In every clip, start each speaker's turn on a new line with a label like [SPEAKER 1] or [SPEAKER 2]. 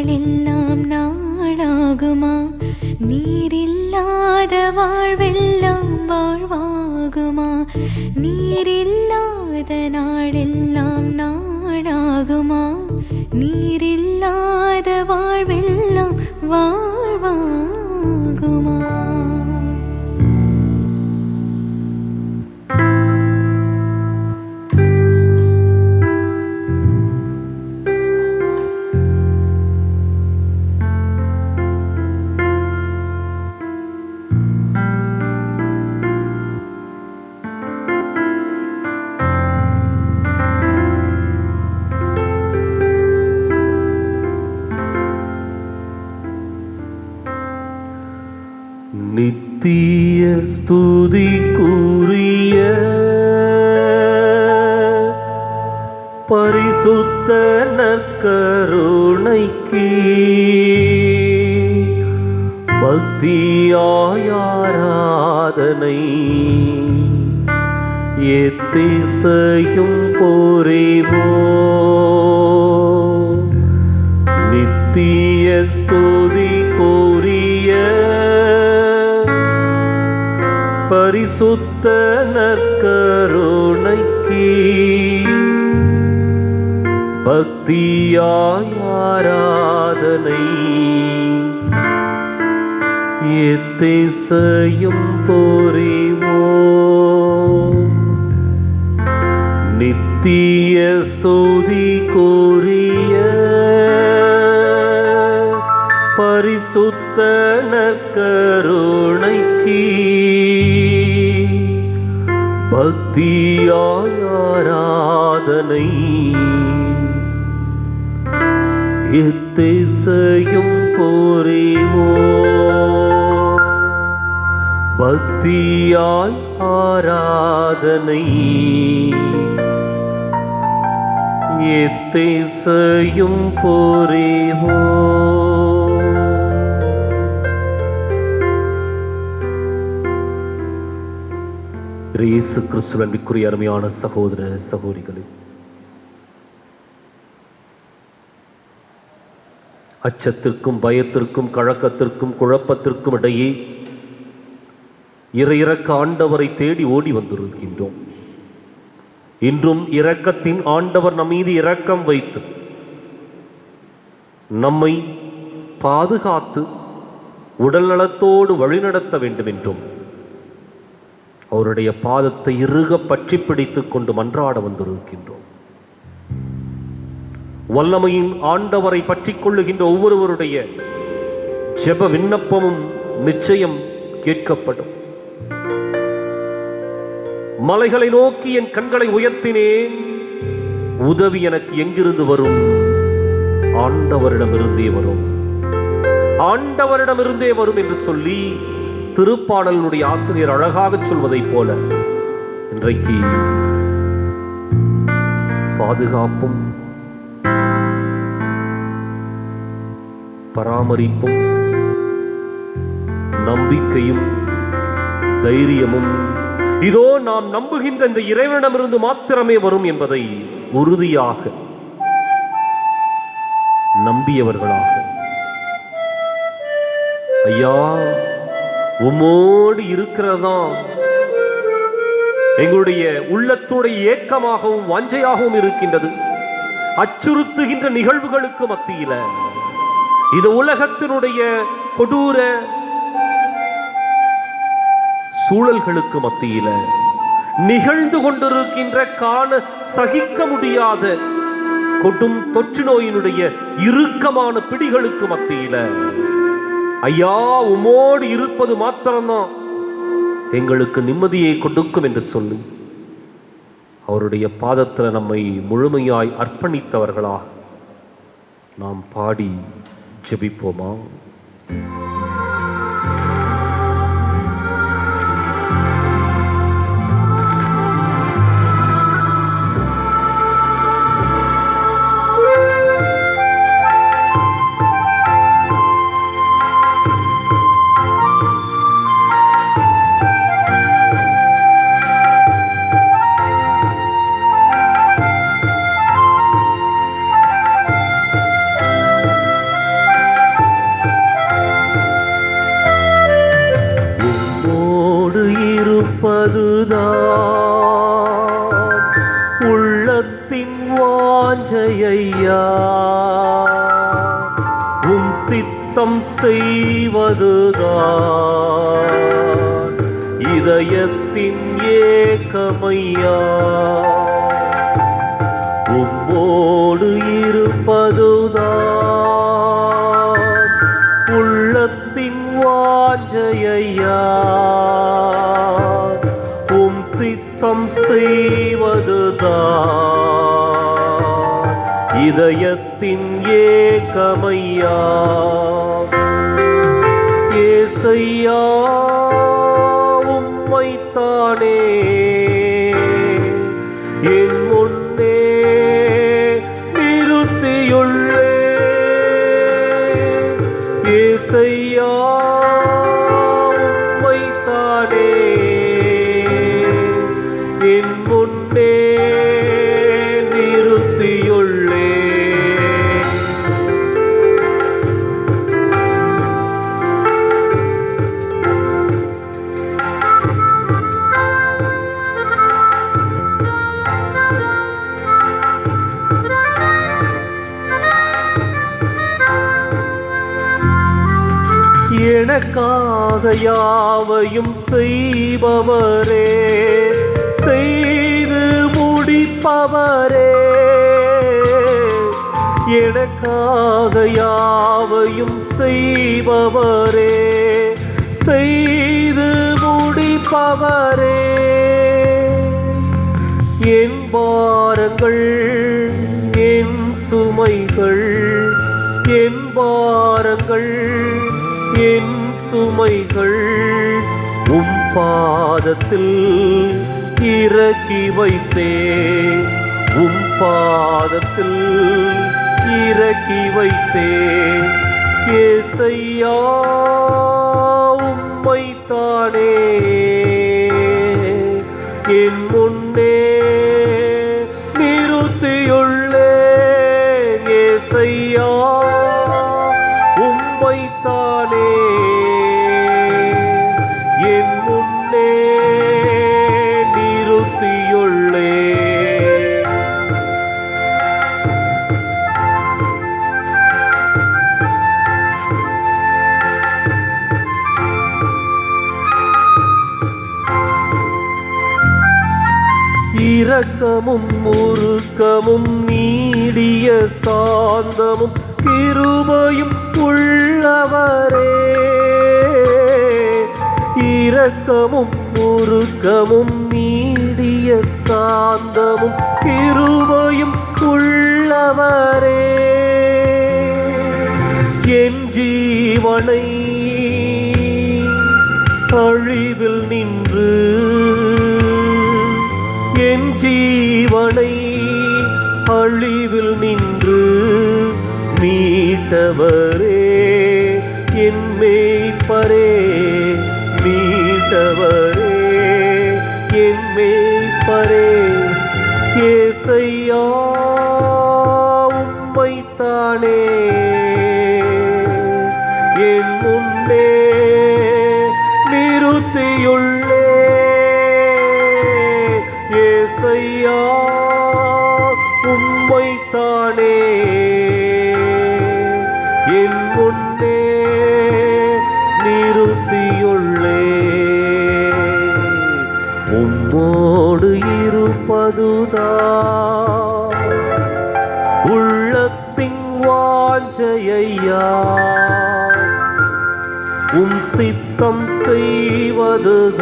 [SPEAKER 1] நாளெல்லாம் நாளாகுமா? நீரில்லாத வாழ்வெல்லாம் வாழ்வாகுமா? நீரில்லாத நாளெல்லாம் நாளாகுமா? நீரில்லாத வாழ்வெல்லாம் வாழ்வாகுமா?
[SPEAKER 2] நித்திய ஸ்துதிக்குரிய பரிசுத்த நற்கருணைக்கு பக்தியாய் ஆராதனை எத்திசையும் புரிவோம். நித்திய ஸ்துதிக்குரிய பரிசுத்த நற்கருணைக்கு பக்தியாய் ஆராதனை எத்திசையும் புரிவோம். நித்திய ஸ்துதிக்குரிய பரிசுத்த நற்கருணைக்கு பக்தியாய் ஆராதனை எத்திசையும் புரிவோம். பக்தியாய் ஆராதனை எத்திசையும் புரிவோம். இயேசு கிறிஸ்துவின் அன்பிற்குரிய அருமையான சகோதர சகோதரிகளே, அச்சத்திற்கும் பயத்திற்கும் கலக்கத்திற்கும் குழப்பத்திற்கும் இடையே இறையிறக்க ஆண்டவரை தேடி ஓடி வந்திருக்கின்றோம். இன்றும் இரக்கத்தின் ஆண்டவர் நம் மீது இரக்கம் வைத்து நம்மை பாதுகாத்து உடல் நலத்தோடு வழிநடத்த வேண்டும் என்றும் அவருடைய பாதத்தை இறுக பற்றி பிடித்துக் கொண்டு மன்றாட வந்திருக்கின்றோம். வல்லமையின் ஆண்டவரை பற்றி கொள்ளுகின்ற ஒவ்வொருவருடைய ஜெப விண்ணப்பமும் நிச்சயம் கேட்கப்படும். மலைகளை நோக்கி என் கண்களை உயர்த்தினேன், உதவி எனக்கு எங்கிருந்து வரும்? ஆண்டவரிடமிருந்தே வரும், ஆண்டவரிடமிருந்தே வரும் என்று சொல்லி திருப்பாடலுடைய ஆசிரியர் அழகாக சொல்வதைப் போல இன்றைக்கு பாதுகாப்பும் பராமரிப்பும் நம்பிக்கையும் தைரியமும் இதோ நாம் நம்புகின்ற இந்த இறைவனிடமிருந்து மாத்திரமே வரும் என்பதை உறுதியாக நம்பியவர்களாக, ஐயா உம்மோடு இருக்கிறதா எங்களுடைய உள்ளத்துடைய ஏக்கமாகவும் வாஞ்சையாகவும் இருக்கின்றது. அச்சுறுத்துகின்ற நிகழ்வுகளுக்கு மத்தியில, இது உலகத்தினுடைய கொடூர சூழல்களுக்கு மத்தியில நிகழ்ந்து கொண்டிருக்கின்ற காண சகிக்க முடியாத கொடும் தொற்று நோயினுடைய இறுக்கமான பிடிகளுக்கு மத்தியில, ஐயா உம்மோடு இருப்பது மாத்திரம்தான் எங்களுக்கு நிம்மதியை கொடுக்கும் என்று சொல்லி அவருடைய பாதத்தில் நம்மை முழுமையாய் அர்ப்பணித்தவர்களாக நாம் பாடி ஜெபிப்போமா? சித்தம் செய்வதுதான் இதயத்தின் ஏக்கமையா. உம்மோடு இருப்பதுதான் உள்ளத்தின் வாஞ்சையா. உம் சித்தம் செய்வதுதான் இதயத்தின் ஏக்கமையா. ஏசையா உம்மைத்தானே என் முன்னே நிறுத்தியுள்ளே. ஏசையா உம்மைத்தானே என் முன்னே நிறுத்தியுள்ளே. எனக்காக யாவையும் செய்பவரே, செய்து முடிப்பவரே. எனக்காக யாவையும் செய்பவரே, செய்து முடிப்பவரே. என் பாரங்கள் என் சுமைகள், என் பாரங்கள் என் சுமைகள் உம் பாதத்தில் இறக்கி வைத்தே. உம் பாதத்தில் இறக்கி வைத்தே. ஏசையா உம்மைத்தானே என் முன்னே நிறுத்தியுள்ளே. ஏசையா உம்மைத்தானே என் முன்னே நிறுத்தியுள்ளே. இரக்கமும் உருக்கமும் நீடிய சாந்தமும் கிருபையும் உள்ளவரே. இரக்கமும் உருக்கமும் நீடிய சாந்தமும் கிருபையும் உள்ளவரே. என் ஜீவனை அழிவில் நின்று, என் ஜீவனை அழிவில் நின்று மீட்டவரே. என் மேய்ப்பரே மீட்டவரே. என் மேய்ப்பரே. ஏசையா உம்மைத்தானே என் முன்னே நிறுத்தியுள்ளே. ஏசையா உம்மைத்தானே என் முன்னே நிறுத்தியுள்ளே. உம்மோடு இருப்பதுதான் உள்ளத்தின் வாஞ்சையா. உம் சித்தம் செய்வதுதான்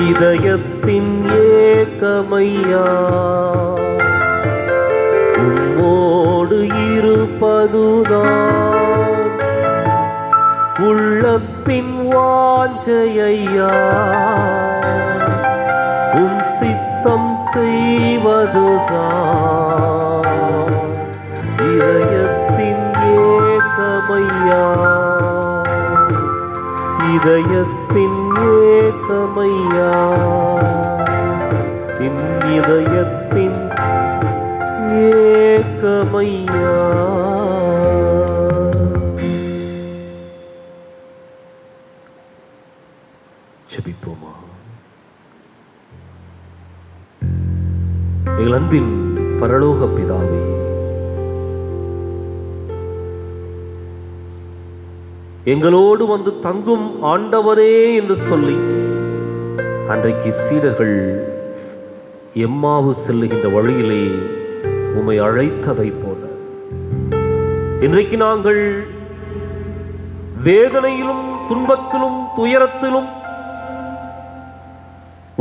[SPEAKER 2] இதயத்தின் ஏக்கமையா. உம்மோடு இருப்பதுதான் உள்ளத்தின் வாஞ்சையா. உம் சித்தம் செய்வதுதான் இதயத்தின் ஏக்கமையா. இதயத்தின் ஏக்கமையா. என் இதயத்தின் ஏக்கமையா. ஜெபிப்போமா. எங்கள் அன்பின் பரலோக பிதாவே, எங்களோடு வந்து தங்கும் ஆண்டவரே என்று சொல்லி அன்றைக்கு சீடர்கள் எம்மாவு செல்லுகின்ற வழியிலே உம்மை அழைத்ததை போல இன்றைக்கு நாங்கள் வேதனையிலும் துன்பத்திலும் துயரத்திலும்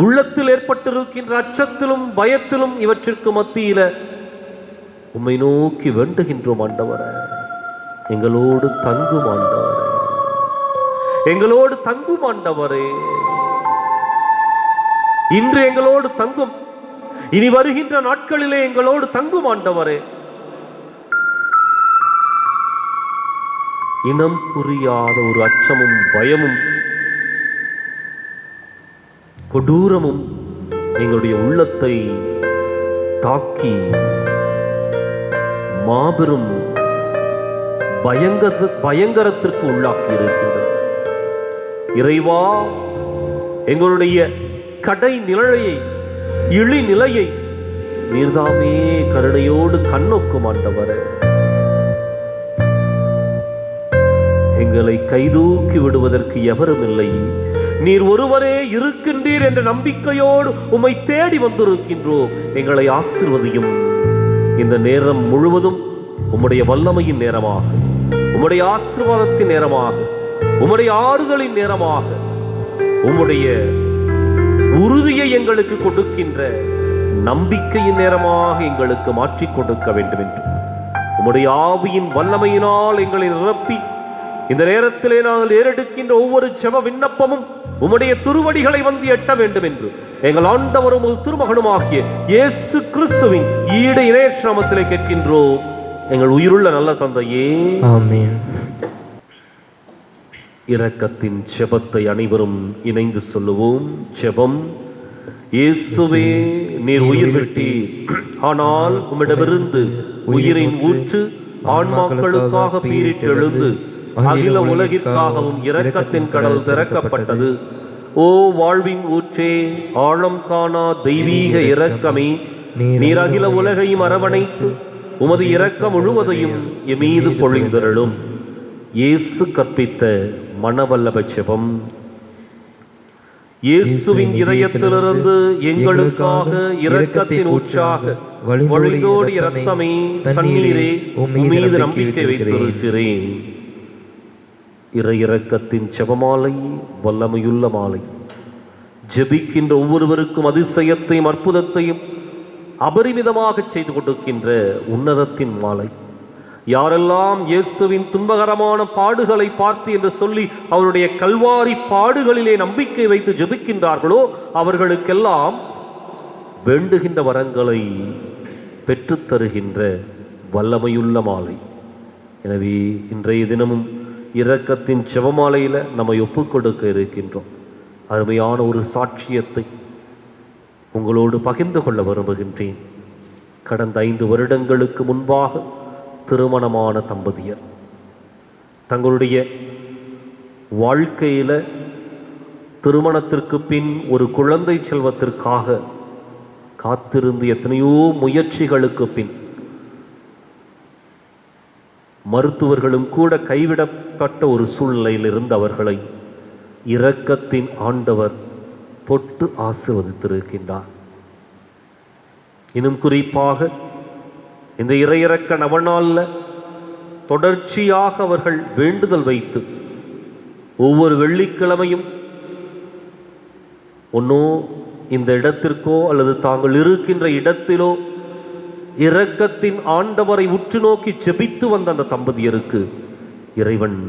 [SPEAKER 2] உள்ளத்தில் ஏற்பட்டிருக்கின்ற அச்சத்திலும் பயத்திலும் இவற்றிற்கு மத்தியில உம்மை நோக்கி வேண்டுகின்றோம் ஆண்டவரே, எங்களோடு தங்கும் ஆண்டவரே, எங்களோடு தங்கும் ஆண்டவரே. இன்று எங்களோடு தங்கும், இனி வருகின்ற நாட்களிலே எங்களோடு தங்கும் ஆண்டவரே. இனம் புரியாத ஒரு அச்சமும் பயமும் கொடூரமும் எங்களுடைய உள்ளத்தை தாக்கி மாபெரும் பயங்கரத்திற்கு உள்ளாக்கி இருக்கின்றது. இறைவா, எங்களுடைய கடை நிலையை இழி நிலையை நீர்தாமே கருணையோடு கண்ணோக்கும் ஆண்டவரே. எங்களை கைதூக்கி விடுவதற்கு எவரும் இல்லை, நீர் ஒருவரே இருக்கின்றீர் என்ற நம்பிக்கையோடு உம்மை தேடி வந்திருக்கின்றோம். எங்களை ஆசீர்வதியும். இந்த நேரம் முழுவதும் உம்முடைய வல்லமையின் நேரமாக, உம்முடைய ஆசீர்வாதத்தின் நேரமாக, உம்முடைய ஆறுதலின் நேரமாக, உம்முடைய உறுதியை எங்களுக்கு கொடுக்கின்ற நம்பிக்கையின் நேரமாக எங்களுக்கு மாற்றிக் கொடுக்க வேண்டும் என்று உம்முடைய ஆவியின் வல்லமையினால் எங்களை நிரப்பி இந்த நேரத்திலே நாங்கள் ஏறெடுக்கின்ற ஒவ்வொரு ஜெப விண்ணப்பமும் உம்முடைய திருவடிகளை வந்து எட்ட வேண்டும் என்று எங்கள் ஆண்டவரும் திருமகனுமாகிய இயேசு கிறிஸ்துவின் ஈடு இணையற்ற நாமத்திலே கேட்கின்றோம் எங்கள் உயிருள்ள நல்ல தந்தையே,
[SPEAKER 3] ஆமென்.
[SPEAKER 2] இரக்கத்தின் ஜெபத்தை அனைவரும் இணைந்து சொல்லுவோம். ஜெபம். இயேசுவே, நீர் உயிர் விட்டீர், ஆனால் உம்மிடமிருந்து உயிரின் ஊற்று ஆன்மாக்களுக்காக பீரிட்டு எழுந்து அகில உலகிற்காகவும் இரக்கத்தின் கடல் திறக்கப்பட்டது. ஓ வாழ்வின் ஊற்றே, ஆழம் காணா தெய்வீக இரக்கமே, நீர் அகில உலகையும் அரவணைத்து உமது இரக்கம் முழுவதையும் எமீது பொழிந்தருளும். இயேசு கற்பித்த மனவல்லப ஜெபம். இயேசுவின் இதயத்திலிருந்து எங்களுக்காக இரக்கத்தின் ஊற்றாக வழிந்தோடி இரத்தமே, தண்ணீரே, உம்மீது நம்பிக்கை வைத்திருக்கிறேன். இறை இரக்கத்தின் ஜெபமாலை, வல்லமையுள்ள மாலை. ஜெபிக்கின்ற ஒவ்வொருவருக்கும் அதிசயத்தையும் அற்புதத்தையும் அபரிமிதமாக செய்து கொடுக்கின்ற உன்னதத்தின் மாலை. யாரெல்லாம் இயேசுவின் துன்பகரமான பாடுகளை பார்த்து என்று சொல்லி அவருடைய கல்வாரி பாடுகளிலே நம்பிக்கை வைத்து ஜெபிக்கின்றார்களோ அவர்களுக்கெல்லாம் வேண்டுகின்ற வரங்களை பெற்றுத்தருகின்ற வல்லமையுள்ள மாலை. எனவே இன்றைய தினமும் இரக்கத்தின் ஜெபமாலையில் நம்மை ஒப்புக் கொடுக்க இருக்கின்றோம். அருமையான ஒரு சாட்சியத்தை உங்களோடு பகிர்ந்து கொள்ள விரும்புகின்றேன். கடந்த 5 வருடங்களுக்கு முன்பாக திருமணமான தம்பதியர் தங்களுடைய வாழ்க்கையில் திருமணத்திற்கு பின் ஒரு குழந்தை செல்வத்திற்காக காத்திருந்து எத்தனையோ முயற்சிகளுக்கு பின் மருத்துவர்களும் கூட கைவிடப்பட்ட ஒரு சூழ்நிலையில் இருந்தவர்களை இரக்கத்தின் ஆண்டவர் தொட்டு ஆசீர்வதித்திருக்கின்றார். இன்னும் குறிப்பாக இந்த இறையிறக்க நவநாளில் தொடர்ச்சியாக அவர்கள் வேண்டுதல் வைத்து ஒவ்வொரு வெள்ளிக்கிழமையும் ஒன்னோ இந்த இடத்திற்கோ அல்லது தாங்கள் இருக்கின்ற இடத்திலோ இரக்கத்தின் ஆண்டவரை உற்று நோக்கி ஜெபித்து வந்த அந்த தம்பதியருக்கு இறைவன்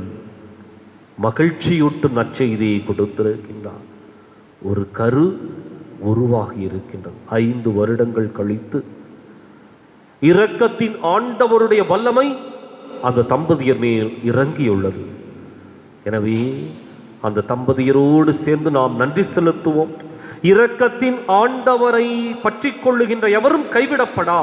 [SPEAKER 2] மகிழ்ச்சியூட்டும் நற்செய்தியை கொடுத்திருக்கின்றார். ஒரு கரு உருவாகி இருக்கின்றது. 5 வருடங்கள் கழித்து இரக்கத்தின் ஆண்டவருடைய வல்லமை அந்த தம்பதியர் மேல் இறங்கியுள்ளது. எனவே அந்த தம்பதியரோடு சேர்ந்து நாம் நன்றி செலுத்துவோம். இரக்கத்தின் ஆண்டவரை பற்றி கொள்ளுகின்ற எவரும் கைவிடப்படா.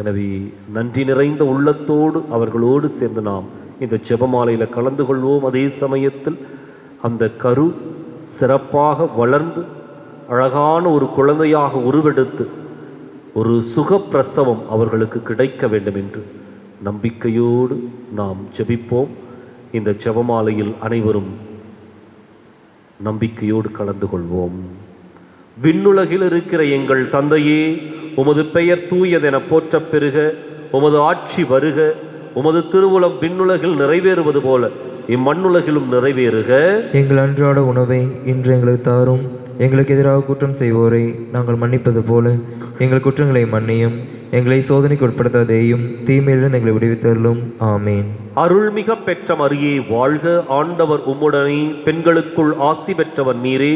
[SPEAKER 2] எனவே நன்றி நிறைந்த உள்ளத்தோடு அவர்களோடு சேர்ந்து நாம் இந்த ஜெபமாலையில் கலந்து கொள்வோம். அதே சமயத்தில் அந்த கரு சிறப்பாக வளர்ந்து அழகான ஒரு குழந்தையாக உருவெடுத்து ஒரு சுகப்பிரசவம் அவர்களுக்கு கிடைக்க வேண்டும் என்று நம்பிக்கையோடு நாம் ஜெபிப்போம். இந்த ஜெபமாலையில் அனைவரும் நம்பிக்கையோடு கலந்து கொள்வோம். விண்ணுலகில் இருக்கிற எங்கள் தந்தையே, உமது பெயர் தூயதென போற்றப் பெறுக. உமது ஆட்சி வருக. உமது திருவுளம் விண்ணுலகில் நிறைவேறுவது போல இம்மண்ணுலகிலும் நிறைவேறுக.
[SPEAKER 3] எங்கள் அன்றாட உணவை இன்று எங்களுக்கு தாரும். எங்களுக்கு எதிராக குற்றம் செய்வோரை நாங்கள் மன்னிப்பது போல எங்கள் குற்றங்களை மன்னியும். எங்களை சோதனைக்கு உட்படுத்தாதேயும், தீமையிலிருந்து எங்களை விடுவித்தருளும். ஆமேன்.
[SPEAKER 2] அருள்மிக பெற்ற மரியே வாழ்க. ஆண்டவர் உம்முடனே, பெண்களுக்குள் ஆசி பெற்றவர் நீரே.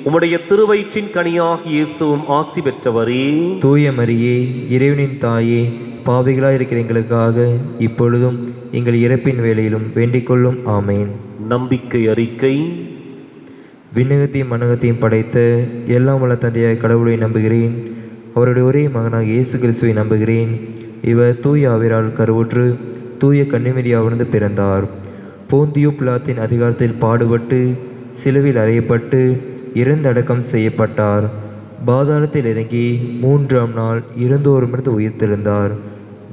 [SPEAKER 2] உம்முடைய திருவயிற்றின் கனியாகி இயேசுவும் ஆசி பெற்றவரே.
[SPEAKER 3] தூய மரியே, இறைவனின் தாயே, பாவிகளாய் இருக்கிற எங்களுக்காக இப்பொழுதும் எங்கள் இறப்பின் வேளையிலும் வேண்டிக் கொள்ளும். ஆமேன்.
[SPEAKER 2] நம்பிக்கை அறிக்கை.
[SPEAKER 3] விண்ணகத்தையும் மண்ணகத்தையும் படைத்த எல்லாம் வல்ல தந்தையாய் கடவுளை நம்புகிறேன். அவருடைய ஒரே மகனாக இயேசு கிறிஸ்துவை நம்புகிறேன். இவர் தூய ஆவியால் கருவுற்று தூய கன்னிமரியாவிலிருந்து பிறந்தார். போந்தியு பிலாத்தின் அதிகாரத்தில் பாடுபட்டு சிலுவையில் அறையப்பட்டு இறந்து அடக்கம் செய்யப்பட்டார். பாதாளத்தில் இறங்கி 3ஆம் நாள் இறந்தோருமிருந்து உயிர்த்தெழுந்தார்.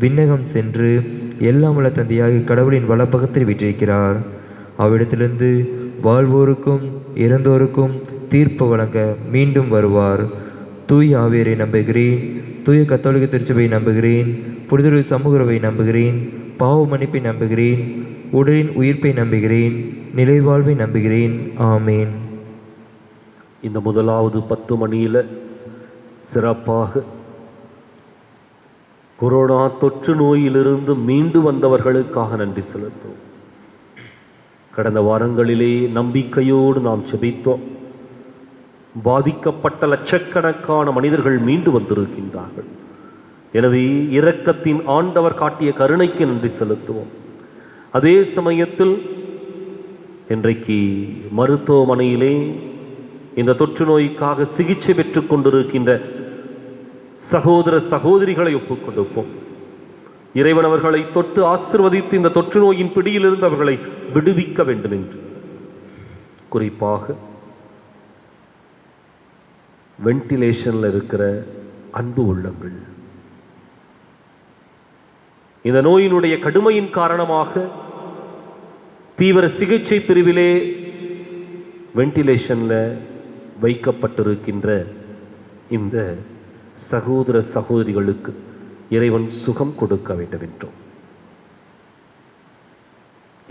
[SPEAKER 3] விண்ணகம் சென்று எல்லாம் வல்ல தந்தையாகிய கடவுளின் வலப்பக்கத்தில் வீற்றிருக்கிறார். அவ்விடத்திலிருந்து வாழ்வோருக்கும் இறந்தோருக்கும் தீர்ப்பு வழங்க மீண்டும் வருவார். தூய ஆவியரை நம்புகிறேன். தூய கத்தோலிக்க திருச்சபை நம்புகிறேன். புனிதரு சமூகவை நம்புகிறேன். பாவ மன்னிப்பை நம்புகிறேன். உடலின் உயிர்ப்பை நம்புகிறேன். நிலைவாழ்வை நம்புகிறேன். ஆமேன்.
[SPEAKER 2] இந்த முதலாவது 10 மணியில் சிறப்பாக கொரோனா தொற்று நோயிலிருந்து மீண்டு வந்தவர்களுக்காக நன்றி செலுத்தும். கடந்த வாரங்களிலே நம்பிக்கையோடு நாம் ஜெபித்தோம். பாதிக்கப்பட்ட லட்சக்கணக்கான மனிதர்கள் மீண்டு வந்திருக்கின்றார்கள். எனவே இரக்கத்தின் ஆண்டவர் காட்டிய கருணைக்கு நன்றி செலுத்துவோம். அதே சமயத்தில் இன்றைக்கு மருத்துவமனையிலே இந்த தொற்று நோய்க்காக சிகிச்சை பெற்றுக் கொண்டிருக்கின்ற சகோதர சகோதரிகளை ஒப்புக் கொடுப்போம். இறைவன் அவர்களை தொட்டு ஆசீர்வதித்து இந்த தொற்று நோயின் பிடியிலிருந்து அவர்களை விடுவிக்க வேண்டும் என்று, குறிப்பாக வென்டிலேஷனில் இருக்கிற அன்பு உள்ளங்கள், இந்த நோயினுடைய கடுமையின் காரணமாக தீவிர சிகிச்சை பிரிவிலே வென்டிலேஷனில் வைக்கப்பட்டிருக்கின்ற இந்த சகோதர சகோதரிகளுக்கு இறைவன் சுகம் கொடுக்க வேண்டும் என்றும்,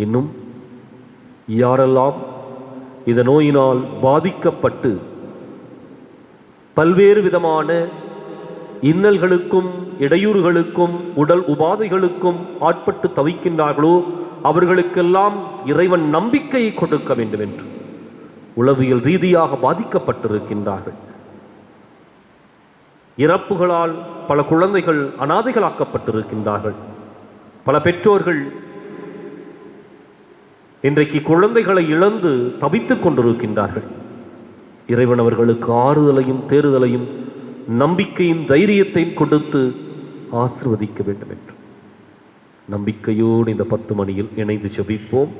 [SPEAKER 2] இன்னும் யாரெல்லாம் இந்த நோயினால் பாதிக்கப்பட்டு பல்வேறு விதமான இன்னல்களுக்கும் இடையூறுகளுக்கும் உடல் உபாதைகளுக்கும் ஆட்பட்டு தவிக்கின்றார்களோ அவர்களுக்கெல்லாம் இறைவன் நம்பிக்கையை கொடுக்க வேண்டும் என்று, உளவியல் ரீதியாக பாதிக்கப்பட்டிருக்கின்றார்கள். இறப்புகளால் பல குழந்தைகள் அனாதைகளாக்கப்பட்டிருக்கின்றார்கள். பல பெற்றோர்கள் இன்றைக்கு குழந்தைகளை இழந்து தவித்துக் கொண்டிருக்கின்றார்கள். இறைவன் அவர்களுக்கு ஆறுதலையும் தேறுதலையும் நம்பிக்கையும் தைரியத்தையும் கொடுத்து ஆசீர்வதிக்க வேண்டும் என்று நம்பிக்கையோடு இந்த 10 மணியில் இணைந்து ஜெபிப்போம்.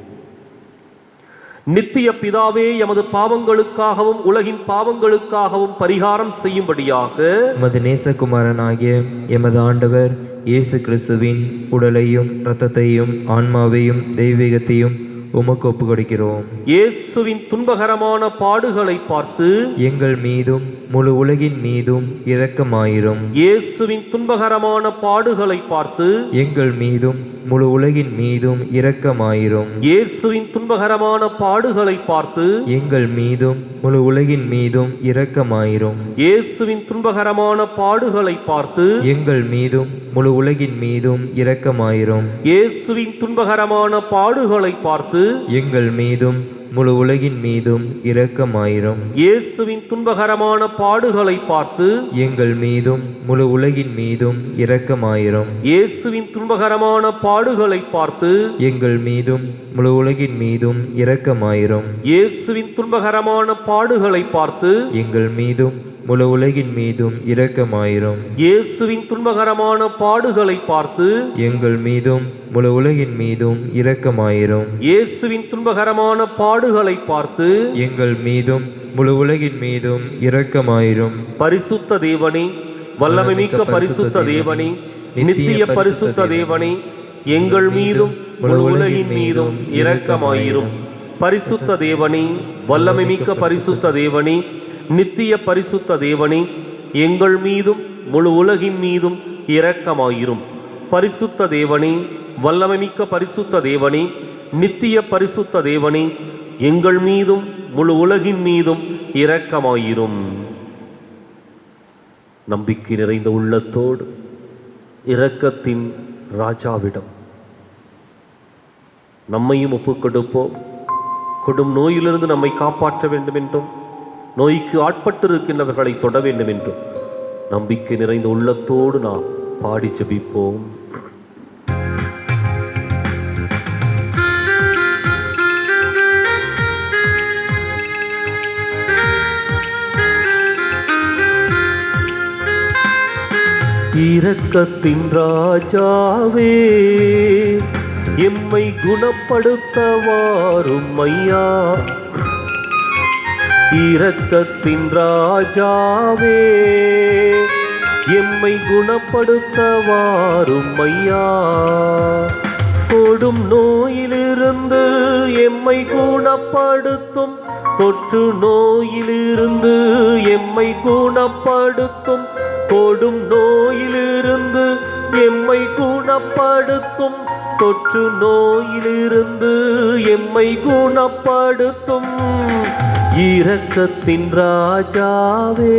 [SPEAKER 2] நித்திய பிதாவே, எமது பாவங்களுக்காகவும் உலகின் பாவங்களுக்காகவும் பரிகாரம் செய்யும்படியாக
[SPEAKER 3] எமது நேசகுமாரனாகிய எமது ஆண்டவர் இயேசு கிறிஸ்துவின் உடலையும் இரத்தத்தையும் ஆன்மாவையும் தெய்வீகத்தையும் உமக்கு ஒப்புக் கொடுக்கிறோம்.
[SPEAKER 2] இயேசுவின் துன்பகரமான பாடுகளை பார்த்து
[SPEAKER 3] எங்கள் மீதும் முழு உலகின் மீதும் இரக்கமாயிரும்.
[SPEAKER 2] இயேசுவின் துன்பகரமான பாடுகளை பார்த்து
[SPEAKER 3] எங்கள் மீதும் முழு உலகின் மீதும் இரக்கமாயிரும்.
[SPEAKER 2] இயேசுவின் துன்பகரமான பாடுகளை பார்த்து
[SPEAKER 3] எங்கள் மீதும் முழு உலகின் மீதும் இரக்கமாயிரும்.
[SPEAKER 2] இயேசுவின் துன்பகரமான பாடுகளை பார்த்து
[SPEAKER 3] எங்கள் மீதும் முழு உலகின் மீதும் இரக்கமாயிரும்.
[SPEAKER 2] இயேசுவின் துன்பகரமான பாடுகளை பார்த்து
[SPEAKER 3] எங்கள் மீதும் முழு உலகின் மீதும் இரக்கமாயிரும்.
[SPEAKER 2] இயேசுவின் துன்பகரமான பாடுகளை பார்த்து
[SPEAKER 3] எங்கள் மீதும் முழு உலகின் மீதும் இரக்கமாயிரும்.
[SPEAKER 2] இயேசுவின் துன்பகரமான பாடுகளை பார்த்து
[SPEAKER 3] எங்கள் மீதும் முழு உலகின் மீதும் இரக்கமாயிரும்.
[SPEAKER 2] இயேசுவின் துன்பகரமான பாடுகளை பார்த்து
[SPEAKER 3] எங்கள் மீதும் முழு உலகின் மீதும் இரக்கமாயிரும்.
[SPEAKER 2] இயேசுவின் துன்பகரமான பாடுகளை பார்த்து
[SPEAKER 3] எங்கள் மீதும் முழு உலகின் மீதும் இரக்கமாயிரும்.
[SPEAKER 2] இயேசுவின் துன்பகரமான பாடுகளை பார்த்து
[SPEAKER 3] எங்கள் மீதும் முழு உலகின் மீதும் இரக்கமாயிரும்.
[SPEAKER 2] பரிசுத்த தேவனே, வல்லமை மிக்க பரிசுத்த தேவனே, நித்திய பரிசுத்த தேவனே, எங்கள் மீதும் முழு உலகின் மீதும் இரக்கமாயிரும். பரிசுத்த தேவனே, வல்லமை மிக்க பரிசுத்த தேவனே, நித்திய பரிசுத்த தேவனே, எங்கள் மீதும் முழு உலகின் மீதும் இரக்கமாயிரும். பரிசுத்த தேவனே, வல்லமை மிக்க பரிசுத்த தேவனே, நித்திய பரிசுத்த தேவனே, எங்கள் மீதும் முழு உலகின் மீதும் இரக்கமாயிரும். நம்பிக்கை நிறைந்த உள்ளத்தோடு இரக்கத்தின் ராஜாவிடம் நம்மையும் ஒப்புக்கொடுப்போம். கொடும் நோயிலிருந்து நம்மை காப்பாற்ற வேண்டும் என்றும், நோய்க்கு ஆட்பட்டிருக்கின்றவர்களை தொட வேண்டும் என்றும் நம்பிக்கை நிறைந்த உள்ளத்தோடு நாம் பாடி ஜெபிப்போம். இரக்கத்தின் ராஜாவே, எம்மை குணப்படுத்த வாரும் ஐயா. இரக்கத்தின் ராஜாவே, எம்மை குணப்படுத்த வாரும் ஐயா. கொடும் நோயிலிருந்து எம்மை குணப்படுத்தும், தொற்று நோயிலிருந்து எம்மை குணப்படுத்தும், கொடும் நோயிலிருந்து எம்மை குணப்படுத்தும், தொற்று நோயிலிருந்து எம்மை குணப்படுத்தும். இரக்கத்தின் ராஜாவே,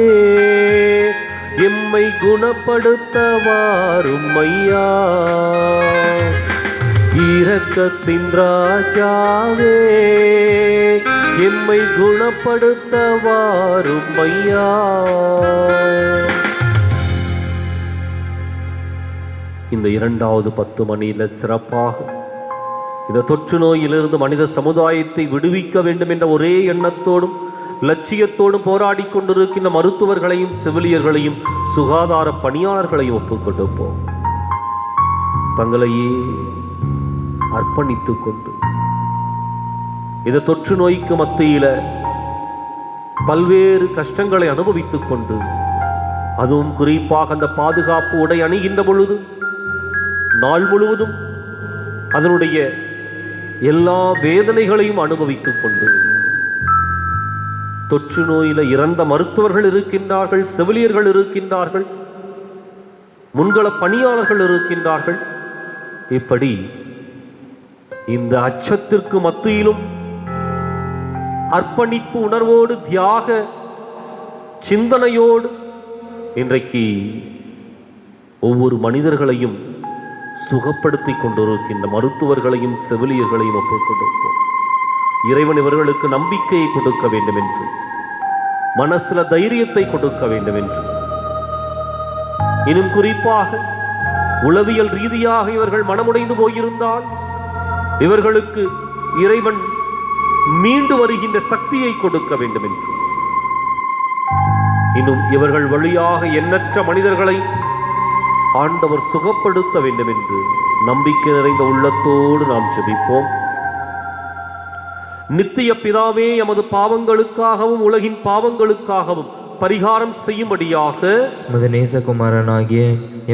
[SPEAKER 2] எம்மை குணப்படுத்த வாரும் ஐயா. இரக்கத்தின் ராஜாவே, எம்மை குணப்படுத்த வாரும் ஐயா. இந்த 2வது 10 மணியில சிறப்பாக இந்த தொற்று நோயிலிருந்து மனித சமுதாயத்தை விடுவிக்க வேண்டும் என்ற ஒரே எண்ணத்தோடும் லட்சியத்தோடும் போராடி கொண்டிருக்கின்ற மருத்துவர்களையும் செவிலியர்களையும் சுகாதார பணியாளர்களையும் ஒப்புக்கொடுப்போம். தங்களையே அர்ப்பணித்துக் கொண்டு இந்த தொற்று நோய்க்கு மத்தியில பல்வேறு கஷ்டங்களை அனுபவித்துக் கொண்டு, அதுவும் குறிப்பாக அந்த பாதுகாப்பு உடை அணிகின்ற பொழுது நாள் முழுவதும் அதனுடைய எல்லா வேதனைகளையும் அனுபவித்துக் கொண்டு, தொற்று நோயில இறந்த மருத்துவர்கள் இருக்கின்றார்கள், செவிலியர்கள் இருக்கின்றார்கள், முன்கள பணியாளர்கள் இருக்கின்றார்கள். இப்படி இந்த அச்சத்திற்கு மத்தியிலும் அர்ப்பணிப்பு உணர்வோடு தியாக சிந்தனையோடு இன்றைக்கு ஒவ்வொரு மனிதர்களையும் சுகப்படுத்தி கொண்டிருக்கின்ற மருத்துவர்களையும் செவிலியர்களையும் ஒப்புக்கொடுப்போம். இறைவன் இவர்களுக்கு நம்பிக்கையை கொடுக்க வேண்டும் என்று, மனசுல தைரியத்தை கொடுக்க வேண்டும் என்று, இன்னும் குறிப்பாக உளவியல் ரீதியாக இவர்கள் மனமுடைந்து போயிருந்தால் இவர்களுக்கு இறைவன் மீண்டு வருகின்ற சக்தியை கொடுக்க வேண்டும் என்று, இன்னும் இவர்கள் வழியாக எண்ணற்ற மனிதர்களை ஆண்டவர் சுகப்படுத்த வேண்டும் என்று நம்பிக்கை நிறைந்த உள்ளத்தோடு நாம் ஜெபிப்போம். நித்திய பிதாவே, எமது பாவங்களுக்காகவும் உலகின் பாவங்களுக்காகவும் பரிகாரம் செய்யும்படியாக
[SPEAKER 3] எமது நேசகுமாரனாகிய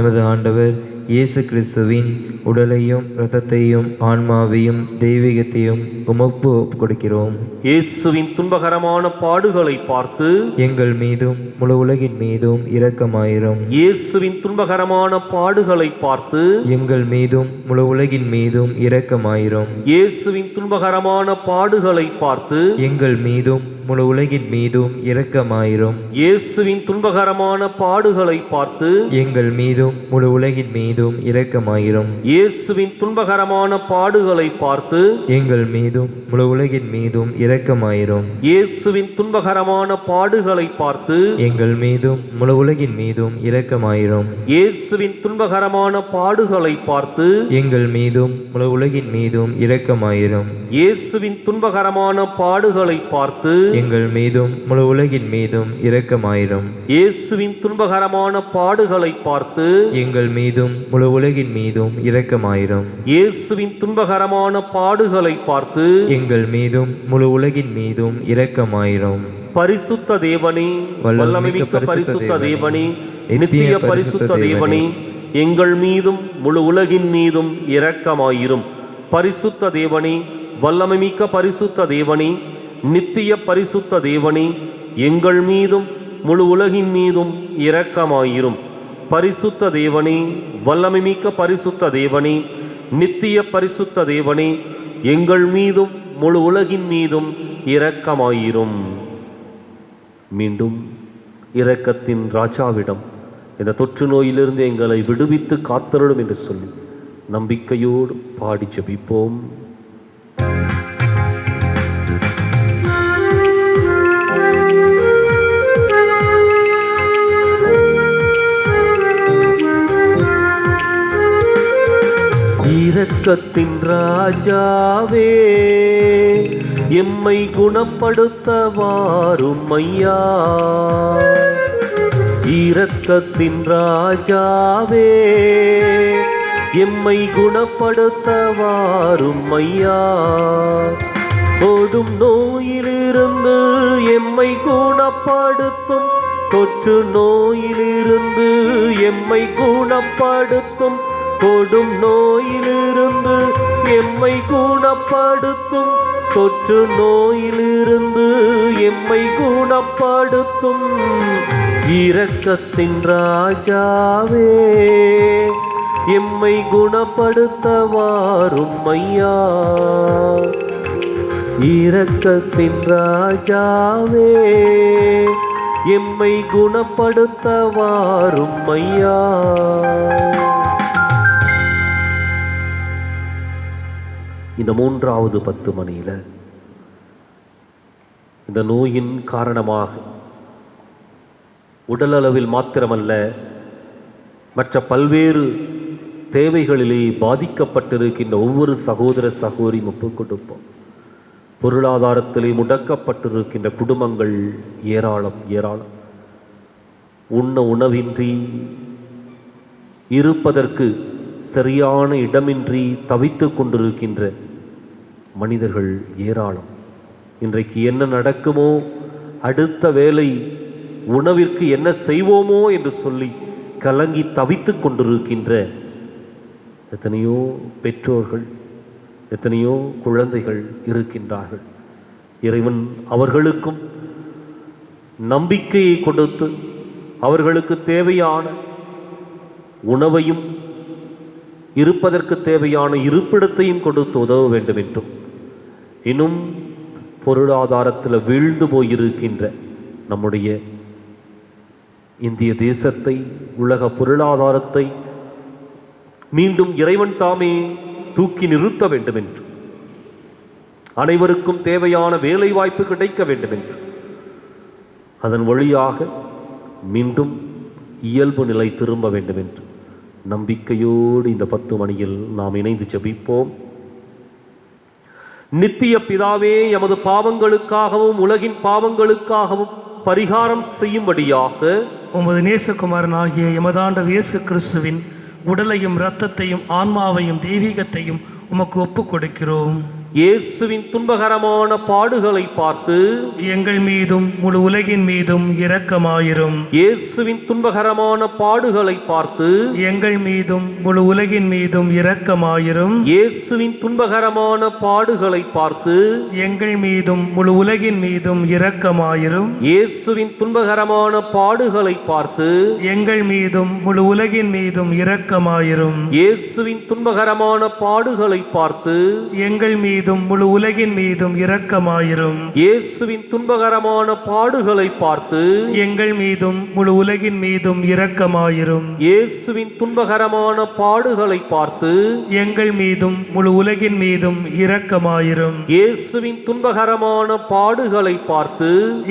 [SPEAKER 3] எமது ஆண்டவர் இயேசு கிறிஸ்துவின் உடலையும் இரத்தத்தையும் ஆன்மாவையும் தெய்வீகத்தையும் உமக்கு கொடுக்கிறோம்.
[SPEAKER 2] இயேசுவின் துன்பகரமான பாடுகளை பார்த்து
[SPEAKER 3] எங்கள் மீதும் முழு உலகின் மீதும் இரக்கமாயிரும்.
[SPEAKER 2] இயேசுவின் துன்பகரமான பாடுகளை பார்த்து
[SPEAKER 3] எங்கள் மீதும் முழு உலகின் மீதும் இரக்கமாயிரும்.
[SPEAKER 2] இயேசுவின் துன்பகரமான பாடுகளை பார்த்து
[SPEAKER 3] எங்கள் மீதும் முழு உலகின் மீதும் இரக்கமாயிரும்.
[SPEAKER 2] இயேசுவின் துன்பகரமான பாடுகளை பார்த்து
[SPEAKER 3] எங்கள் மீதும் முழு உலகின் மீதும் இரக்கமாயிரும்.
[SPEAKER 2] இயேசுவின் துன்பகரமான பாடுகளை பார்த்து
[SPEAKER 3] எங்கள் மீதும் முழு உலகின் மீதும் இரக்கமாயிரும்.
[SPEAKER 2] இயேசுவின் துன்பகரமான பாடுகளை பார்த்து
[SPEAKER 3] எங்கள் மீதும் முழு உலகின் மீதும் இரக்கமாயிரும்.
[SPEAKER 2] இயேசுவின் துன்பகரமான பாடுகளை பார்த்து
[SPEAKER 3] எங்கள் மீதும் முழு உலகின் மீதும் இரக்கமாயிரும்.
[SPEAKER 2] இயேசுவின் துன்பகரமான பாடுகளை பார்த்து
[SPEAKER 3] எங்கள் மீதும் முழு உலகின் மீதும் இரக்கமாயிரும்.
[SPEAKER 2] இயேசுவின் துன்பகரமான பாடுகளை பார்த்து
[SPEAKER 3] எங்கள் மீதும் முழு உலகின் மீதும் இரக்கமாயிரும்.
[SPEAKER 2] இயேசுவின் துன்பகரமான பாடுகளை பார்த்து
[SPEAKER 3] எங்கள் மீதும் முழு உலகின் மீதும் இரக்கமாயிரும்.
[SPEAKER 2] பரிசுத்த தேவனே, வல்லமைமிக்க பரிசுத்த தேவனே, நித்திய பரிசுத்த தேவனே, எங்கள் மீதும் முழு உலகின் மீதும் இரக்கமாயிரும். பரிசுத்த தேவனே, வல்லமைமிக்க பரிசுத்த தேவனே, நித்திய பரிசுத்த தேவனே, எங்கள் மீதும் முழு உலகின் மீதும் இரக்கமாயிரும். பரிசுத்த தேவனே, வல்லமைமிக்க பரிசுத்த தேவனே, நித்திய பரிசுத்த தேவனே, எங்கள் மீதும் முழு உலகின் மீதும் இரக்கமாயிரும். மீண்டும் இரக்கத்தின் ராஜாவிடம் இந்த தொற்று நோயிலிருந்து எங்களை விடுவித்து காத்தருளும் என்று சொல்லி நம்பிக்கையோடு பாடி ஜெபிப்போம். இரக்கத்தின் ராஜாவே, எம்மை குணப்படுத்த வாரும் ஐயா. இரக்கத்தின் ராஜாவே, எம்மை குணப்படுத்த வாரும் ஐயா. ஓடும் நோயிலிருந்து எம்மை குணப்படுத்தும், தொற்று நோயிலிருந்து எம்மை குணப்படுத்தும், கொடும் நோயிலிருந்து எம்மை குணப்படுத்தும், தொற்று நோயிலிருந்து எம்மை குணப்படுத்தும். இரக்கத்தின் ராஜாவே, எம்மை குணப்படுத்த வாரும் ஐயா. இரக்கத்தின் ராஜாவே, எம்மை குணப்படுத்த வாரும் ஐயா. இந்த 3வது 10 மணியில் இந்த நோயின் காரணமாக உடலளவில் மாத்திரமல்ல, மற்ற பல்வேறு தேவைகளிலே பாதிக்கப்பட்டிருக்கின்ற ஒவ்வொரு சகோதர சகோதரியும் ஒப்புக் கொடுப்போம். பொருளாதாரத்திலே முடக்கப்பட்டிருக்கின்ற குடும்பங்கள் ஏராளம் ஏராளம். உண்ண உணவின்றி, இருப்பதற்கு சரியான இடமின்றி தவித்து கொண்டிருக்கின்ற மனிதர்கள் ஏராளம். இன்றைக்கு என்ன நடக்குமோ, அடுத்த வேளை உணவிற்கு என்ன செய்வோமோ என்று சொல்லி கலங்கி தவித்து கொண்டிருக்கின்ற எத்தனையோ பெற்றோர்கள், எத்தனையோ குழந்தைகள் இருக்கின்றார்கள். இறைவன் அவர்களுக்கும் நம்பிக்கையை கொடுத்து அவர்களுக்கு தேவையான உணவையும் இருப்பதற்கு தேவையான இருப்பிடத்தையும் கொடுத்து உதவ வேண்டும் என்றும், இன்னும் பொருளாதாரத்தில் வீழ்ந்து போயிருக்கின்ற நம்முடைய இந்திய தேசத்தை, உலக பொருளாதாரத்தை மீண்டும் இறைவன் தாமே தூக்கி நிறுத்த வேண்டும் என்று, அனைவருக்கும் தேவையான வேலை வாய்ப்பு கிடைக்க வேண்டும் என்று, அதன் வழியாக மீண்டும் இயல்பு நிலை திரும்ப வேண்டும் என்று நம்பிக்கையோடு இந்த 10 மணியில் நாம் இணைந்து ஜெபிப்போம். நித்திய பிதாவே, எமது பாவங்களுக்காகவும் உலகின் பாவங்களுக்காகவும் பரிகாரம் செய்யும்படியாக
[SPEAKER 4] உமது நேசகுமாரனாகிய எமதாண்டவர் இயேசு கிறிஸ்துவின் உடலையும் இரத்தத்தையும் ஆன்மாவையும் தெய்வீகத்தையும் உமக்கு ஒப்புக் கொடுக்கிறோம்.
[SPEAKER 2] இயேசுவின் துன்பகரமான பாடுகளை பார்த்து
[SPEAKER 4] எங்கள் மீதும் முழு உலகின் மீதும் இரக்கமாயிரும்.
[SPEAKER 2] இயேசுவின் துன்பகரமான பாடுகளை பார்த்து
[SPEAKER 4] எங்கள் மீதும் முழு உலகின் மீதும் இரக்கமாயிரும்.
[SPEAKER 2] இயேசுவின் துன்பகரமான பாடுகளை பார்த்து
[SPEAKER 4] எங்கள் மீதும் முழு உலகின் மீதும் இரக்கமாயிரும்.
[SPEAKER 2] இயேசுவின் துன்பகரமான பாடுகளை பார்த்து
[SPEAKER 4] எங்கள் மீதும் முழு உலகின் மீதும் இரக்கமாயிரும்.
[SPEAKER 2] இயேசுவின் துன்பகரமான பாடுகளை பார்த்து
[SPEAKER 4] எங்கள் மீதும் முழு உலகின் மீதும் இரக்கமாயிரும்.
[SPEAKER 2] இயேசுவின் துன்பகரமான பாடுகளை பார்த்து
[SPEAKER 4] எங்கள் மீதும் முழு உலகின் மீதும் இரக்கமாயிரும்.
[SPEAKER 2] இயேசுவின் துன்பகரமான பாடுகளை பார்த்து
[SPEAKER 4] எங்கள் மீதும் முழு உலகின் மீதும் இரக்கமாயிரும்.
[SPEAKER 2] இயேசுவின் துன்பகரமான பாடுகளை பார்த்து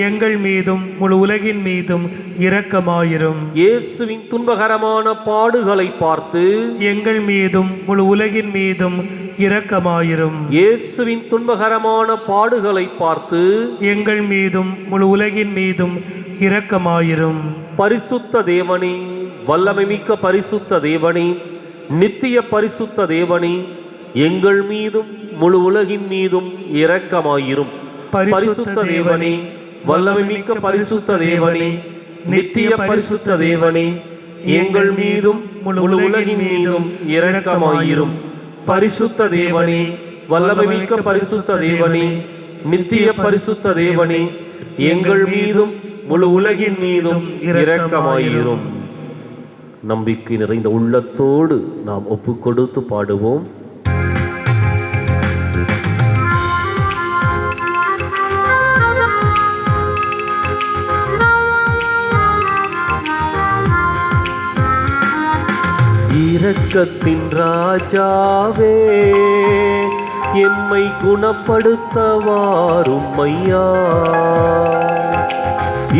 [SPEAKER 4] எங்கள் மீதும் முழு உலகின் மீதும் இரக்கமாயிரும்.
[SPEAKER 2] இயேசுவின் துன்பகரமான பாடுகளை பார்த்து
[SPEAKER 4] எங்கள் மீதும் முழு உலகின் மீதும் இரக்கமாயிரும்.
[SPEAKER 2] இயேசுவின் துன்பகரமான பாடுகளை பார்த்து
[SPEAKER 4] எங்கள் மீதும் முழு உலகின் மீதும் இரக்கமாயிரும்.
[SPEAKER 2] பரிசுத்த தேவனே, வல்லமைமிக்க பரிசுத்த தேவனே, நித்திய பரிசுத்த தேவனே, எங்கள் மீதும் முழு உலகின் மீதும் இரக்கமாயிரும். பரிசுத்த தேவனே, வல்லமைமிக்க பரிசுத்த தேவனே, நித்திய பரிசுத்த தேவனே, எங்கள் மீதும் முழு உலகின் மீதும் இரக்கமாயிரும். பரிசுத்த தேவனே, வல்லமைமிக்க பரிசுத்த தேவனே, நித்திய பரிசுத்த தேவனே, எங்கள் மீதும் முழு உலகின் மீதும் இரக்கமாயிரும். நம்பிக்கை நிறைந்த உள்ளத்தோடு நாம் ஒப்பு கொடுத்து பாடுவோம். இரக்கத்தின் ராஜாவே, எம்மை குணப்படுத்த வாரும் ஐயா.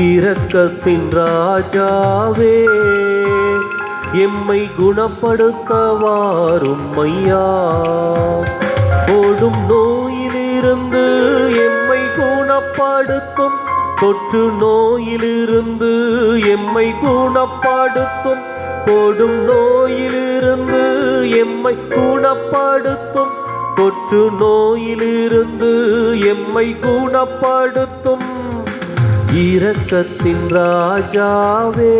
[SPEAKER 2] இரக்கத்தின் ராஜாவே, எம்மை குணப்படுத்த வாரும் ஐயா. ஓடும் நோயிலிருந்து எம்மை குணப்படுத்தும், தொற்று நோயிலிருந்து எம்மை குணப்படுத்தும், ஓடும் நோயிலிருந்து எம்மை குணப்படுத்தும், தொற்று நோயிலிருந்து எம்மை குணப்படுத்தும். இரக்கத்தின் ராஜாவே,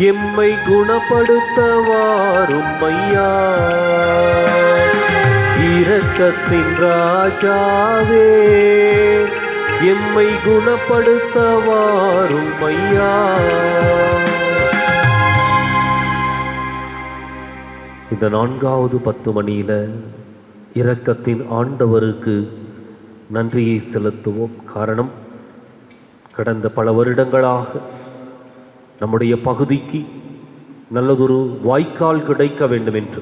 [SPEAKER 2] எம்மை குணப்படுத்த வாரும் ஐயா. இரக்கத்தின் ராஜாவே, எம்மை குணப்படுத்த வாரும் ஐயா. இந்த 4வது 10 மணியில இரக்கத்தின் ஆண்டவருக்கு நன்றியை செலுத்துவோம். காரணம், கடந்த பல வருடங்களாக நம்முடைய பகுதிக்கு நல்லதொரு வாய்க்கால் கிடைக்க வேண்டும் என்று,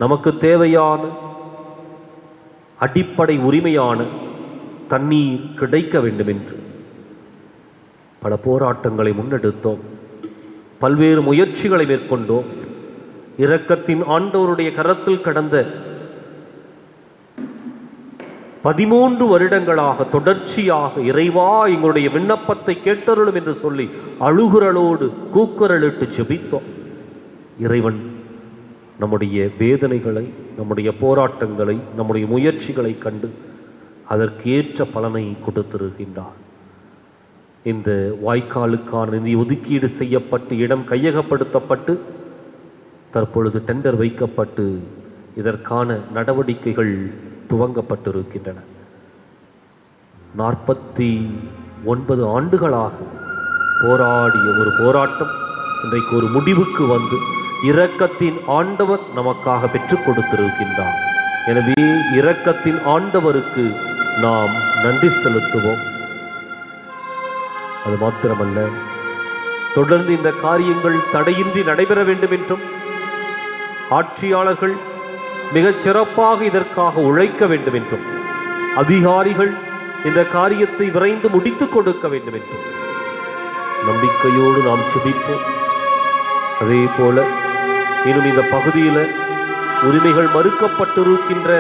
[SPEAKER 2] நமக்கு தேவையான அடிப்படை உரிமையான தண்ணீர் கிடைக்க வேண்டும் என்று பல போராட்டங்களை முன்னெடுத்தோம், பல்வேறு முயற்சிகளை மேற்கொண்டோம். இரக்கத்தின் ஆண்டவருடைய கரத்தில் கடந்த 13 வருடங்களாக தொடர்ச்சியாக இறைவா எங்களுடைய விண்ணப்பத்தை கேட்டருளும் என்று சொல்லி அழுகுரலோடு கூக்குரலிட்டு ஜெபித்தோம். இறைவன் நம்முடைய வேதனைகளை, நம்முடைய போராட்டங்களை, நம்முடைய முயற்சிகளை கண்டு அதற்கேற்ற பலனை கொடுத்திருக்கின்றார். இந்த வாய்க்காலுக்கான நிதி ஒதுக்கீடு செய்யப்பட்டு இடம் கையகப்படுத்தப்பட்டு தற்பொழுது டெண்டர் வைக்கப்பட்டு இதற்கான நடவடிக்கைகள் துவங்கப்பட்டிருக்கின்றன. 49 ஆண்டுகளாக போராடிய ஒரு போராட்டம் இன்றைக்கு ஒரு முடிவுக்கு வந்து இரக்கத்தின் ஆண்டவர் நமக்காக பெற்றுக் கொடுத்திருக்கின்றார். எனவே இரக்கத்தின் ஆண்டவருக்கு நாம் நன்றி செலுத்துவோம். அது மாத்திரமல்ல, தொடர்ந்து இந்த காரியங்கள் தடையின்றி நடைபெற வேண்டும் என்றும், ஆட்சியாளர்கள் மிகச் சிறப்பாக இதற்காக உழைக்க வேண்டும் என்றும், அதிகாரிகள் இந்த காரியத்தை விரைந்து முடித்துக் கொடுக்க வேண்டும் என்றும் நம்பிக்கையோடு நாம் ஜெபிப்போம். அதே போல இன்னும் இந்த பகுதியில் உரிமைகள் மறுக்கப்பட்டிருக்கின்ற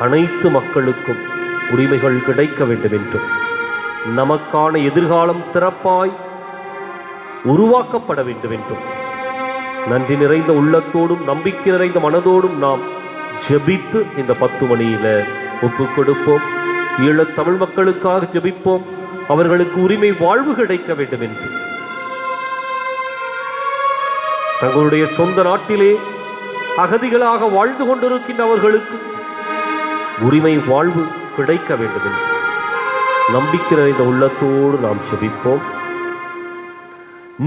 [SPEAKER 2] அனைத்து மக்களுக்கும் உரிமைகள் கிடைக்க வேண்டும் என்றும், நமக்கான எதிர்காலம் சிறப்பாய் உருவாக்கப்பட வேண்டும் என்றும் நன்றி நிறைந்த உள்ளத்தோடும் நம்பிக்கை நிறைந்த மனதோடும் நாம் ஜெபித்து இந்த 10 மணியில ஒப்புக் கொடுப்போம். ஈழத் தமிழ் மக்களுக்காக ஜெபிப்போம். அவர்களுக்கு உரிமை வாழ்வு கிடைக்க வேண்டும் என்று, தங்களுடைய சொந்த நாட்டிலே அகதிகளாக வாழ்ந்து கொண்டிருக்கின்ற அவர்களுக்கு உரிமை வாழ்வு கிடைக்க வேண்டும் என்று நம்பிக்கை நிறைந்த உள்ளத்தோடு நாம் ஜெபிப்போம்.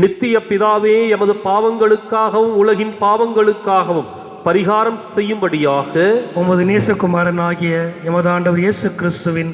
[SPEAKER 2] நித்திய பிதாவே, எமது பாவங்களுக்காகவும் உலகின் பாவங்களுக்காகவும் பரிகாரம் செய்யும்படியாக
[SPEAKER 4] உமது நேசகுமாரனாகிய எமது ஆண்டவர் இயேசு கிறிஸ்துவின்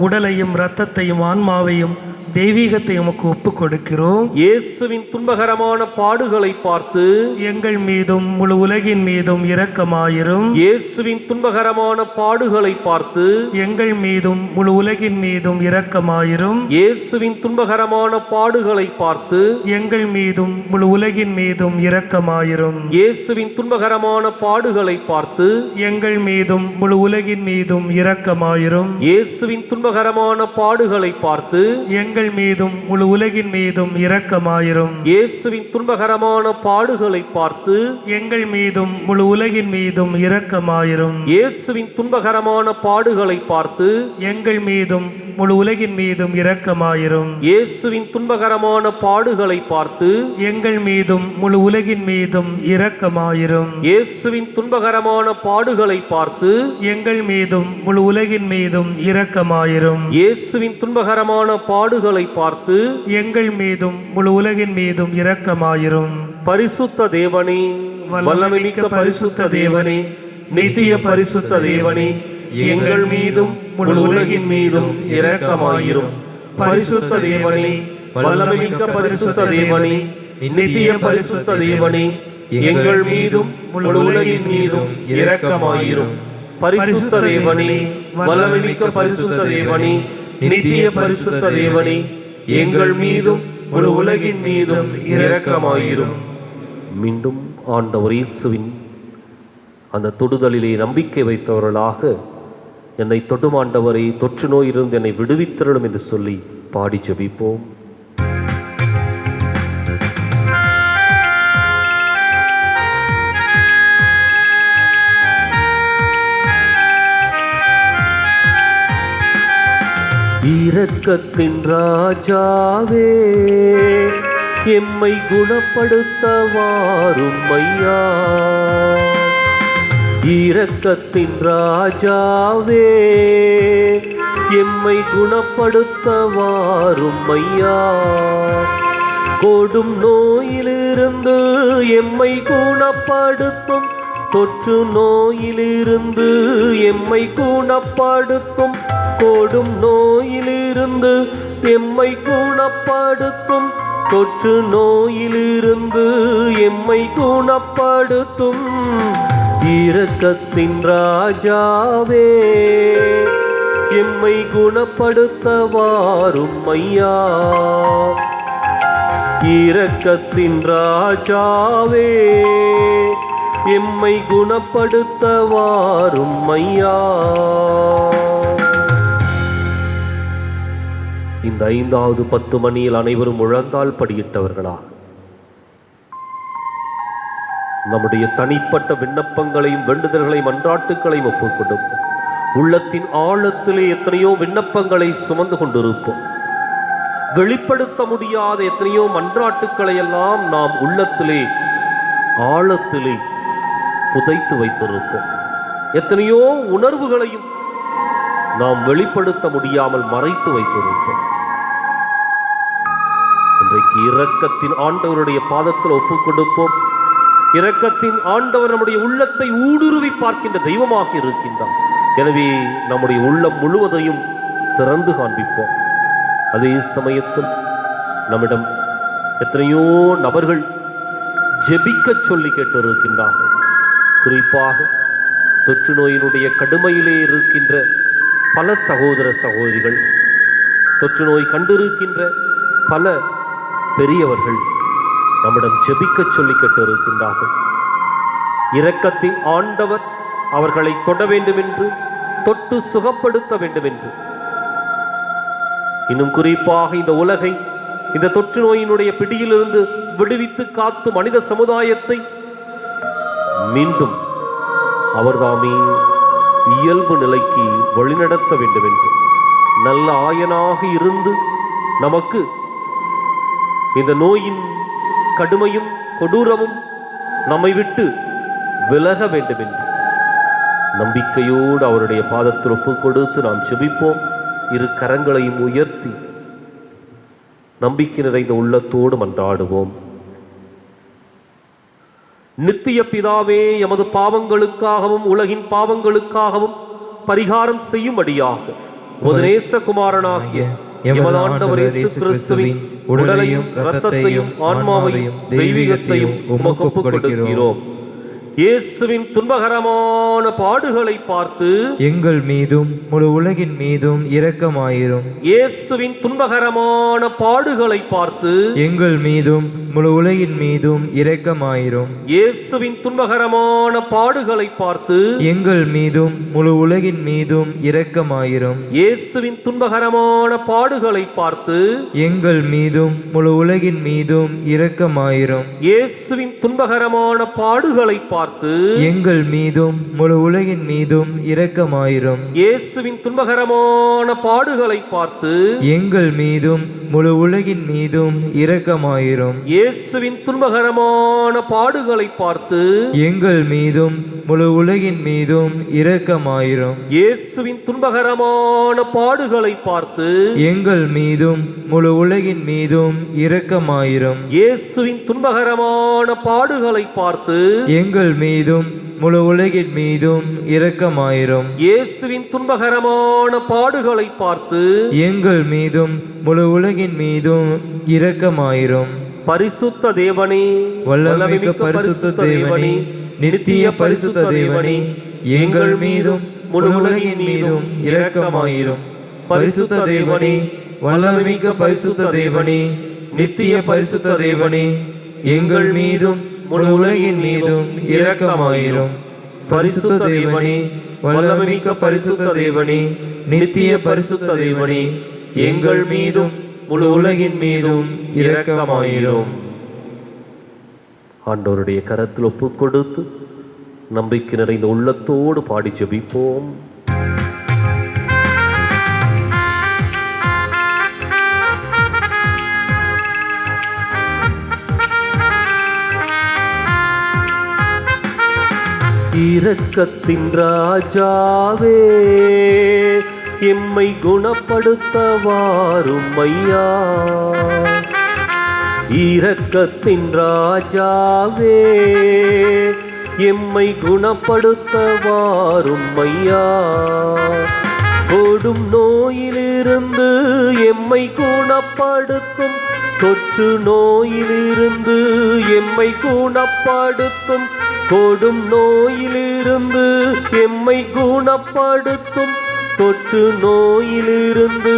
[SPEAKER 4] உடலையும் இரத்தத்தையும் ஆன்மாவையும் தெய்வீகத்தை உமக்கு ஒப்புக் கொடுக்கிறோம்.
[SPEAKER 2] இயேசுவின் துன்பகரமான பாடுகளை பார்த்து
[SPEAKER 4] எங்கள் மீதும் முழு உலகின் மீதும் இரக்கமாயிரும்.
[SPEAKER 2] இயேசுவின் துன்பகரமான பாடுகளை பார்த்து
[SPEAKER 4] எங்கள் மீதும் முழு உலகின் மீதும் இரக்கமாயிரும்.
[SPEAKER 2] இயேசுவின் துன்பகரமான பாடுகளை பார்த்து
[SPEAKER 4] எங்கள் மீதும் முழு உலகின் மீதும் இரக்கமாயிரும்.
[SPEAKER 2] இயேசுவின் துன்பகரமான பாடுகளை பார்த்து
[SPEAKER 4] எங்கள் மீதும் முழு உலகின் மீதும் இரக்கமாயிரும்.
[SPEAKER 2] இயேசுவின் துன்பகரமான பாடுகளை பார்த்து
[SPEAKER 4] எங்கள் மீதும் முழு உலகின் மீதும் இரக்கமாயிரும்.
[SPEAKER 2] இயேசுவின் துன்பகரமான பாடுகளை பார்த்து
[SPEAKER 4] எங்கள் மீதும் முழு உலகின் மீதும் இரக்கமாயிரும்.
[SPEAKER 2] இயேசுவின் துன்பகரமான பாடுகளை பார்த்து
[SPEAKER 4] எங்கள் மீதும் முழு உலகின் மீதும் இரக்கமாயிரும்.
[SPEAKER 2] இயேசுவின் துன்பகரமான பாடுகளை பார்த்து
[SPEAKER 4] எங்கள் மீதும் முழு உலகின் மீதும் இரக்கமாயிரும்.
[SPEAKER 2] இயேசுவின் துன்பகரமான பாடுகளை பார்த்து
[SPEAKER 4] எங்கள் மீதும் முழு உலகின் மீதும் இரக்கமாயிரும்.
[SPEAKER 2] இயேசுவின் துன்பகரமான பாடுகளை பார்த்து
[SPEAKER 4] எங்கள் மீதும் முழு உலகின் மீதும் இரக்கமாயிரும்.
[SPEAKER 2] பரிசுத்த தேவனே, வல்லமைமிக்க பரிசுத்த தேவனே, நித்திய பரிசுத்த தேவனே, எங்கள் மீதும் முழு உலகின் மீதும் இரக்கமாயிரும். பரிசுத்த தேவனே, வல்லமைமிக்க பரிசுத்த தேவனே, நித்திய பரிசுத்த தேவனே, எங்கள் மீதும் முழு உலகின் மீதும் இரக்கமாயிரும். பரிசுத்த தேவனே, வல்லமைமிக்க பரிசுத்த தேவனே, நித்திய பரிசுத்த தேவனே, எங்கள் மீதும் முழு உலகின் மீதும் இரக்கமாயிரும். மீண்டும் ஆண்டவர் இயேசுவின் அந்த தொடுதலிலே நம்பிக்கை வைத்தவர்களாக, என்னை தொடும் ஆண்டவரை, தொற்று நோயிலிருந்து என்னை விடுவித்திரளும் என்று சொல்லி பாடி ஜெபிப்போம். இரக்கத்தின் ராஜாவே, எம்மை குணப்படுத்த வாரும் ஐயா. இரக்கத்தின் ராஜாவே, எம்மை குணப்படுத்த வாரும் ஐயா. கொடும் நோயிலிருந்து எம்மை குணப்படுத்தும், தொற்று நோயிலிருந்து எம்மை குணப்படுத்தும், கொடும் நோயிலிருந்து எம்மை குணப்படுத்தும், தொற்று நோயிலிருந்து எம்மை குணப்படுத்தும். இரக்கத்தின் ராஜாவே, எம்மை குணப்படுத்த வாரும் ஐயா. இரக்கத்தின் ராஜாவே, எம்மை குணப்படுத்த வாரும் ஐயா. இந்த 5வது 10 மணியில் அனைவரும் முழந்தால் படியிட்டவர்களா நம்முடைய தனிப்பட்ட விண்ணப்பங்களையும் வேண்டுதல்களையும் மன்றாட்டுக்களையும் ஒப்புக் கொடுப்போம். உள்ளத்தின் ஆழத்திலே எத்தனையோ விண்ணப்பங்களை சுமந்து கொண்டிருப்போம். வெளிப்படுத்த முடியாத எத்தனையோ மன்றாட்டுக்களை எல்லாம் நாம் உள்ளத்திலே ஆழத்திலே புதைத்து வைத்திருப்போம். எத்தனையோ உணர்வுகளையும் நாம் வெளிப்படுத்த முடியாமல் மறைத்து வைத்திருப்போம். இன்றைக்கு இரக்கத்தின் ஆண்டவருடைய பாதத்தில் ஒப்புக் கொடுப்போம். இரக்கத்தின் ஆண்டவர் நம்முடைய உள்ளத்தை ஊடுருவி பார்க்கின்ற தெய்வமாக இருக்கின்றார். எனவே நம்முடைய உள்ளம் முழுவதையும் திறந்து காண்பிப்போம். அதே சமயத்தில் நம்மிடம் எத்தனையோ நபர்கள் ஜெபிக்க சொல்லி கேட்டிருக்கின்றார்கள். குறிப்பாக தொற்று நோயினுடைய கடுமையிலே இருக்கின்ற பல சகோதர சகோதரிகள், தொற்று நோய் கண்டிருக்கின்ற பல பெரியவர்கள் நம்மிடம் ஜெபிக்க சொல்லி கேட்டிருக்கின்றார்கள். இரக்கத்தின் ஆண்டவர் அவர்களை தொட வேண்டும் என்று, தொட்டு சுகப்படுத்த வேண்டும் என்று, இன்னும் குறிப்பாக இந்த உலகை இந்த தொற்று நோயினுடைய பிடியிலிருந்து விடுவித்து காத்து மனித சமுதாயத்தை மீண்டும் அவர்தாமே இயல்பு நிலைக்கு வழிநடத்த வேண்டும் என்று, நல்ல ஆயனாக இருந்து நமக்கு இந்த நோயின் கடுமையும் கொடூரமும் நம்மை விட்டு விலக வேண்டும் என்று நம்பிக்கையோடு அவருடைய பாதத்தில் ஒப்புக் கொடுத்து நாம் ஜெபிப்போம். இரு கரங்களையும் உயர்த்தி நம்பிக்கை நிறைந்த உள்ளத்தோடு மன்றாடுவோம். நித்திய பிதாவே, எமது பாவங்களுக்காகவும் உலகின் பாவங்களுக்காகவும் பரிகாரம் செய்யும்படியாக உமது நேசகுமாரனாகிய எமது ஆண்டவர் இயேசு கிறிஸ்துவின் உடலையும் இரத்தத்தையும் ஆன்மாவையும் தெய்வீகத்தையும் உமக்கு ஒப்புக் கொடுக்கிறோம். இயேசுவின் துன்பகரமான பாடுகளை பார்த்து
[SPEAKER 3] எங்கள் மீதும் முழு உலகின் மீதும் இரக்கமாயிரும்.
[SPEAKER 2] இயேசுவின் துன்பகரமான பாடுகளை பார்த்து
[SPEAKER 3] எங்கள் மீதும் முழு உலகின் மீதும் இரக்கமாயிரும்.
[SPEAKER 2] இயேசுவின் துன்பகரமான பாடுகளை பார்த்து
[SPEAKER 3] எங்கள் மீதும் முழு உலகின் மீதும் இரக்கமாயிரும்.
[SPEAKER 2] இயேசுவின் துன்பகரமான பாடுகளை பார்த்து
[SPEAKER 3] எங்கள் மீதும் முழு உலகின் மீதும் இரக்கமாயிரும்.
[SPEAKER 2] இயேசுவின் துன்பகரமான பாடுகளை பார்த்து பார்த்து
[SPEAKER 3] எங்கள் மீதும் முழு உலகின் மீதும் இரக்கமாயிரும்.
[SPEAKER 2] இயேசுவின் துன்பகரமான பாடுகளை பார்த்து
[SPEAKER 3] எங்கள் மீதும் முழு உலகின் மீதும் இரக்கமாயிரும்.
[SPEAKER 2] இயேசுவின் துன்பகரமான பாடுகளை பார்த்து
[SPEAKER 3] எங்கள் மீதும் முழு உலகின் மீதும் இரக்கமாயிரும்.
[SPEAKER 2] இயேசுவின் துன்பகரமான பாடுகளை பார்த்து
[SPEAKER 3] எங்கள் மீதும் முழு உலகின் மீதும் இரக்கமாயிரும்.
[SPEAKER 2] இயேசுவின் துன்பகரமான பாடுகளை பார்த்து
[SPEAKER 3] எங்கள் மீதும் முழு உலகின் மீதும் இரக்கமாயிரும்.
[SPEAKER 2] இயேசுவின் துன்பகரமான பாடுகளை பார்த்து
[SPEAKER 3] எங்கள் மீதும் முழு உலகின் மீதும் இரக்கமாயிரும்.
[SPEAKER 2] பரிசுத்த தேவனே,
[SPEAKER 3] வல்லமைமிக்க பரிசுத்த தேவனே, நித்திய பரிசுத்த தேவனே, எங்கள் மீதும் முழு உலகின் மீதும் இரக்கமாயிரும். பரிசுத்த தேவனே, வல்லமைமிக்க பரிசுத்த தேவனே, நித்திய பரிசுத்த தேவனே, எங்கள் மீதும் முழு உலகின் மீதும் இரக்கமாயிரும். பரிசுத்த தேவனே, வல்லமைமிக்க பரிசுத்த தேவனே, நித்திய பரிசுத்த தேவனே, எங்கள் மீதும் முழு உலகின் மீதும் இரக்கமாயிரும்.
[SPEAKER 2] ஆண்டவருடைய கரத்தில் ஒப்பு கொடுத்து நம்பிக்கை நிறைந்த உள்ளத்தோடு பாடி ஜெபிப்போம். இரக்கத்தின் ராஜாவே, எம்மை குணப்படுத்த வாரும் ஐயா. இரக்கத்தின் ராஜாவே, எம்மை குணப்படுத்த வாரும் ஐயா. கொடும் நோயிலிருந்து எம்மை குணப்படுத்தும், தொற்று நோயிலிருந்து எம்மை குணப்படுத்தும், கொடும் நோயிலிருந்து எம்மை குணப்படுத்தும், தொற்று நோயிலிருந்து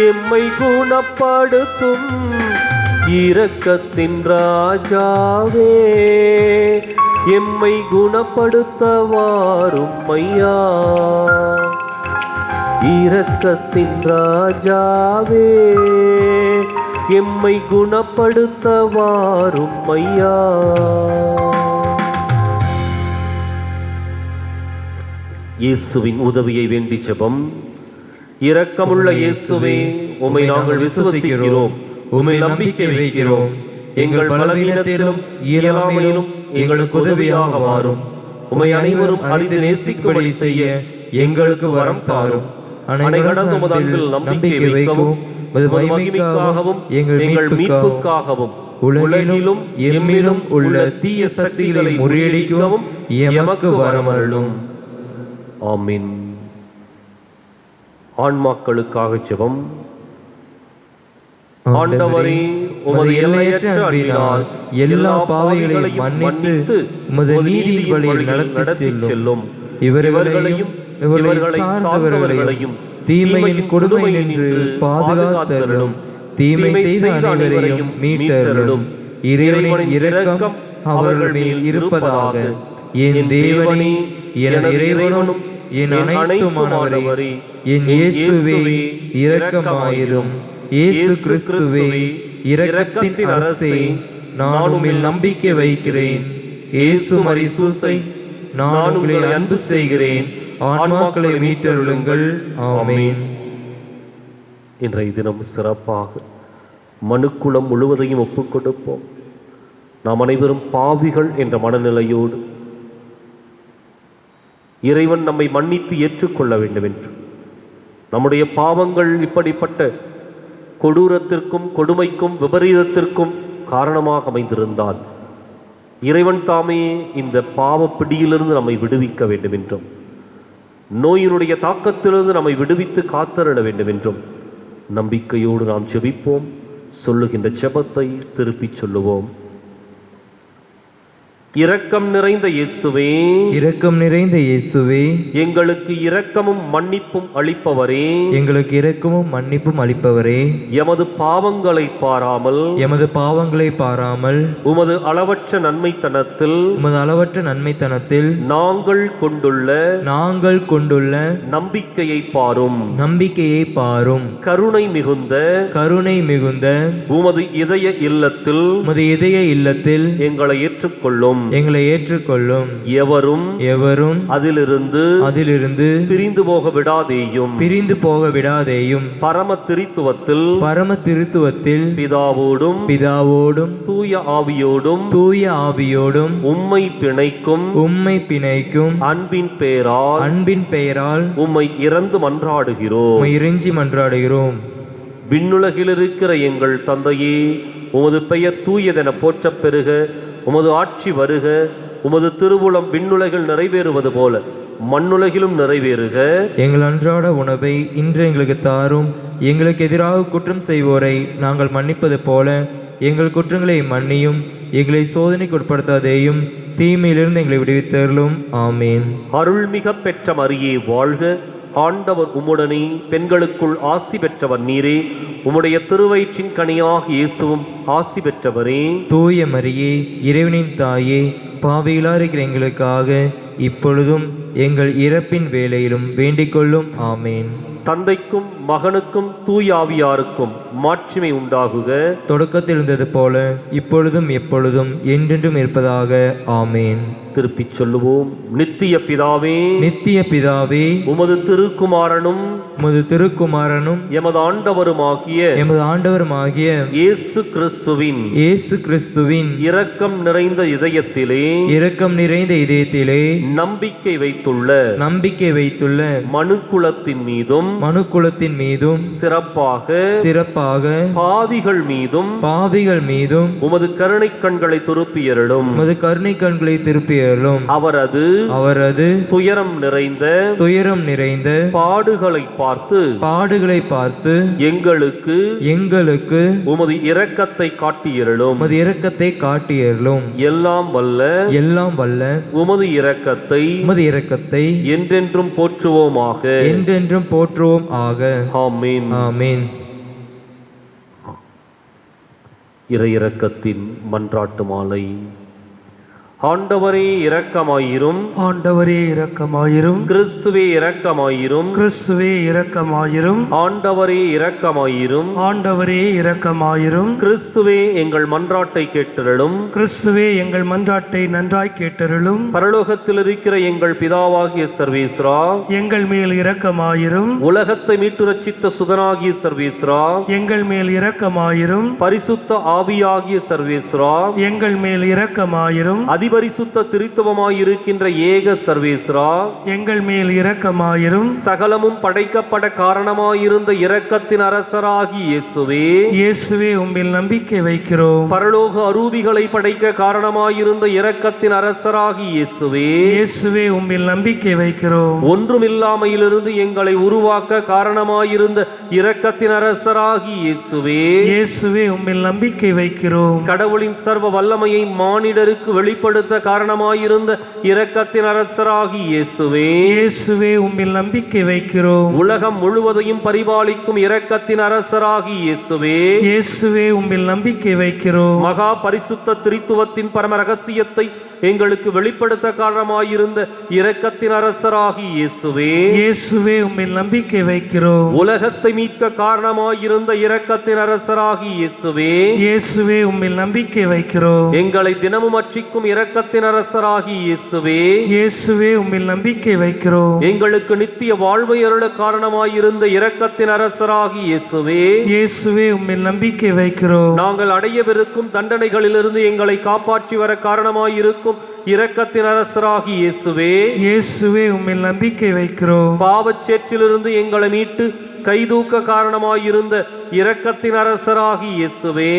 [SPEAKER 2] எம்மை குணப்படுத்தும். இரக்கத்தின் ராஜாவே, எம்மை குணப்படுத்த வாரும் ஐயா. இரக்கத்தின் ராஜாவே, எம்மை குணப்படுத்த வாரும் ஐயா. இயேசுவின் உதவியை வேண்டி ஜெபம். இரக்கமுள்ள இயேசுவே, உம்மை நாங்கள் விசுவசிக்கிறோம், உம்மை நம்பிக்கை வைக்கிறோம். எங்கள் பலவீனத்திலும் இயலாமையிலும் எங்களுக்கு உதவியாக வாரும். உம்மை அனைவரும் அறிந்து நேசிக்கும்படி செய்ய எங்களுக்கு வரம் தாரும். அனைவரும் உமது அன்பில் நம்பிக்கை வைக்கவும், உமது மகிமைக்காகவும் எங்கள் மீட்புக்காகவும் உலகிலும் எம்மிலும் உள்ள தீய சக்திகளை முறியடிக்கவும் எமக்கு வரமருளும். ஆமீன். ஆன்மாக்களுக்காக ஜெபம். ஆண்டவரே, உமது எல்லையற்ற அன்பினால் எல்லா பாவங்களையும் மன்னித்து உமது நீதியின் வழியில் நடத்திச் செல்லும். இவர்களையும் இவர்களை சார்ந்தவர்களையும் தீமையின் கொடுமை நின்று பாதுகாத்தருளும். தீமை செய்த அனைவரையும் மீட்டருளும். இறைவனின் இரக்கம் அவர்கள் மேல் இருப்பதாக. என் தேவனே, என் இறைவனும் என் அனைத்துமானவரே, என் இயேசுவே இரக்கமாயிரும். இயேசு கிறிஸ்துவே இரக்கத்தின் அரசே, நான் உம்மில் நம்பிக்கை வைக்கிறேன். இயேசு மரிசூசை, நான் உங்களை அன்பு செய்கிறேன். ஆன்மாக்களை மீட்டருளுங்கள். ஆமென். இன்றைய தினம் சிறப்பாக மனுக்குலம் முழுவதையும் ஒப்புக் கொடுப்போம். நாம் அனைவரும் பாவிகள் என்ற மனநிலையோடு இறைவன் நம்மை மன்னித்து ஏற்றுக்கொள்ள வேண்டும் என்று, நம்முடைய பாவங்கள் இப்படிப்பட்ட கொடூரத்திற்கும் கொடுமைக்கும் விபரீதத்திற்கும் காரணமாக அமைந்திருந்தால் இறைவன் தாமே இந்த பாவ பிடியிலிருந்து நம்மை விடுவிக்க வேண்டும் என்றும், நோயினுடைய தாக்கத்திலிருந்து நம்மை விடுவித்து காத்தருள வேண்டும் என்றும் நம்பிக்கையோடு நாம் ஜெபிப்போம். சொல்லுகின்ற ஜெபத்தை திருப்பிச் சொல்லுவோம். இரக்கம் நிறைந்த இயேசுவே,
[SPEAKER 3] இரக்கம் நிறைந்த இயேசுவே,
[SPEAKER 2] எங்களுக்கு இரக்கமும் மன்னிப்பும் அளிப்பவரே,
[SPEAKER 3] எங்களுக்கு இரக்கமும் மன்னிப்பும் அளிப்பவரே,
[SPEAKER 2] எமது பாவங்களை பாராமல் உமது அளவற்ற நன்மைத்தனத்தில் நாங்கள் கொண்டுள்ள நம்பிக்கையை பாரும். கருணை மிகுந்த உமது இதய இல்லத்தில் எங்களை ஏற்றுக்கொள்ளும்.
[SPEAKER 3] எங்களை ஏற்றுக்கொள்ளும்.
[SPEAKER 2] எவரும் அதிலிருந்து பிரிந்து போக விடாதேயும். பரம திருத்துவத்தில் பிதாவோடும் தூய ஆவியோடும் உம்மை பிணைக்கும் அன்பின் பெயரால் உம்மை இறந்து மன்றாடுகிறோம். விண்ணுலகில் இருக்கிற எங்கள் தந்தையே, உமது பெயர் தூயதென போற்றப் பெறுக. உமது ஆட்சி வருக. உமது திருவுளம் விண்ணுலகில் நிறைவேறுவது போல மண்ணுலகிலும் நிறைவேறுக.
[SPEAKER 3] எங்கள் அன்றாட உணவை இன்று எங்களுக்கு தாரும். எங்களுக்கு எதிராக குற்றம் செய்வோரை நாங்கள் மன்னிப்பது போல எங்கள் குற்றங்களை மன்னியும். எங்களை சோதனைக்கு உட்படுத்தாதேயும், தீமையிலிருந்து எங்களை விடுவித்தருளும். ஆமீன்.
[SPEAKER 2] அருள்மிக பெற்ற மரியே வாழ்க. ஆண்டவர் உம்முடனே, பெண்களுக்குள் ஆசி பெற்றவர் நீரே. உம்முடைய திருவயிற்றின் கனியாக இயேசுவும் ஆசி பெற்றவரே.
[SPEAKER 3] தூய மரியே, இறைவனின் தாயே, பாவிகளாக இருக்கிற எங்களுக்காக இப்பொழுதும் எங்கள் இறப்பின் வேளையிலும் வேண்டிக்கொள்ளும். ஆமேன்.
[SPEAKER 2] தந்தைக்கும் மகனுக்கும் தூய ஆவியாருக்கும் மாட்சிமை உண்டாகுக.
[SPEAKER 3] தொடக்கத்தில் இருந்தது போல இப்பொழுதும் எப்பொழுதும் என்றென்றும் இருப்பதாக. ஆமேன்.
[SPEAKER 2] திருப்பிச் சொல்லுவோம். நித்திய பிதாவே, உமது திருக்குமாரனும் எமது ஆண்டவருமாகிய இயேசு கிறிஸ்துவின் இரக்கம் நிறைந்த இதயத்திலே நம்பிக்கை வைத்துள்ள மனுக்குலத்தின் மீதும் சிறப்பாக பாவிகள் மீதும் உமது கருணை கண்களை திருப்பியருளும். அவரது துயரம் நிறைந்த பாடுகளை பார்த்து எங்களுக்கு உமது இரக்கத்தை காட்டியருளும். எல்லாம் வல்ல உமது இரக்கத்தை என்றென்றும் போற்றுவோமாக. ஆமீன்.
[SPEAKER 3] ஆமீன்.
[SPEAKER 2] இறையிரக்கத்தின் மன்றாட்டு மாலை. ஆண்டவரே இரக்கமாயிரும். கிறிஸ்துவே இரக்கமாயிரும். ஆண்டவரே இரக்கமாயிரும். கிறிஸ்துவே எங்கள் மன்றாட்டை
[SPEAKER 4] நன்றாய் கேட்டருளும்.
[SPEAKER 2] பரலோகத்தில் இருக்கிற எங்கள் பிதாவாகிய சர்வேஸ்வரா,
[SPEAKER 4] எங்கள் மேல் இரக்கமாயிரும்.
[SPEAKER 2] உலகத்தை மீட்டு ரட்சித்த சுதனாகிய சர்வேஸ்வரா,
[SPEAKER 4] எங்கள் மேல் இரக்கமாயிரும்.
[SPEAKER 2] பரிசுத்த ஆவியாகிய சர்வேஸ்வரா,
[SPEAKER 4] எங்கள் மேல் இரக்கமாயிரும்.
[SPEAKER 2] அதிபரிசுத்த திருத்துவமாயிருக்கின்ற ஏக சர்வேஸ்வரா,
[SPEAKER 4] எங்கள் மேல் இரக்கமாயிரும்.
[SPEAKER 2] சகலமும் படைக்கப்பட காரணமாயிருந்த இரக்கத்தின் அரசராகி இயேசுவே,
[SPEAKER 4] உம்மில் நம்பிக்கை வைக்கிறோம்.
[SPEAKER 2] பரலோக அரூபிகளை படைக்க காரணமாயிருந்த இரக்கத்தின் அரசராகி இயேசுவே,
[SPEAKER 4] உம்மில் நம்பிக்கை வைக்கிறோம்.
[SPEAKER 2] ஒன்றுமில்லாமையிலிருந்து எங்களை உருவாக்க காரணமாயிருந்த இரக்கத்தின் அரசராகி இயேசுவே,
[SPEAKER 4] உம்மில் நம்பிக்கை வைக்கிறோம்.
[SPEAKER 2] கடவுளின் சர்வ வல்லமையை மானிடருக்கு வெளிப்படுத்த காரணமாயிருந்த இரக்கத்தின் அரசராகி இயேசுவே,
[SPEAKER 4] உம்மில் நம்பிக்கை வைக்கிறோம்.
[SPEAKER 2] உலகம் முழுவதையும் பரிபாலிக்கும் இரக்கத்தின் அரசராகி இயேசுவே,
[SPEAKER 4] உம்மில் நம்பிக்கை வைக்கிறோம்.
[SPEAKER 2] மகா பரிசுத்த திரித்துவத்தின் பரம ரகசியத்தை எங்களுக்கு வெளிப்படுத்த காரணமாயிருந்த இரக்கத்தின் அரசராகி
[SPEAKER 4] இயேசுவே, உம்மில் நம்பிக்கை வைக்கிறோம்.
[SPEAKER 2] உலகத்தை மீட்க காரணமாயிருந்த இரக்கத்தின் அரசராகி
[SPEAKER 4] இயேசுவே, உம்மில் நம்பிக்கை வைக்கிறோம்.
[SPEAKER 2] எங்களை தினமும் அர்ச்சிக்கும் இரக்கத்தின் அரசராகி
[SPEAKER 4] இயேசுவே, உம்மில் நம்பிக்கை வைக்கிறோம்.
[SPEAKER 2] எங்களுக்கு நித்திய வாழ்வை அருள காரணமாயிருந்த இரக்கத்தின் அரசராகி
[SPEAKER 4] இயேசுவே, உம்மில் நம்பிக்கை வைக்கிறோம்.
[SPEAKER 2] நாங்கள் அடையவிருக்கும் தண்டனைகளிலிருந்து எங்களை காப்பாற்றி வர காரணமாயிருக்கும் இரக்கத்தின் அரசராகி
[SPEAKER 4] இயேசுவே, உம்மில் நம்பிக்கை வைக்கிறோம்.
[SPEAKER 2] பாவச்சேற்றிலிருந்து எங்களை மீட்டு கைதூக்க காரணமாயிருந்த இரக்கத்தின் அரசராகி
[SPEAKER 4] இயேசுவே,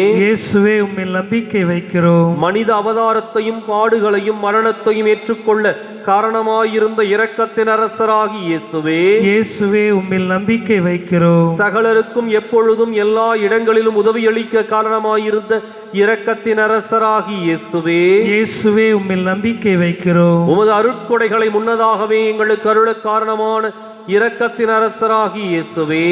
[SPEAKER 4] உம்மில் நம்பிக்கை வைக்கிறோம்.
[SPEAKER 2] மனித அவதாரத்தையும் பாடுகளையும் மரணத்தையும் ஏற்றுக்கொள்ள காரணமாயிருந்த இரக்கத்தின் அரசராகி
[SPEAKER 4] இயேசுவே, உம்மில் நம்பிக்கை வைக்கிறோம்.
[SPEAKER 2] சகலருக்கும் எப்பொழுதும் எல்லா இடங்களிலும் உதவியளிக்க காரணமாயிருந்த இரக்கத்தின் அரசராகி
[SPEAKER 4] இயேசுவே, உம்மில் நம்பிக்கை வைக்கிறோம்.
[SPEAKER 2] உமது அருட்கொடைகளை முன்னதாகவே எங்களுக்கு அருள காரணமான இரக்கத்தின் அரசராகி
[SPEAKER 4] இயேசுவே,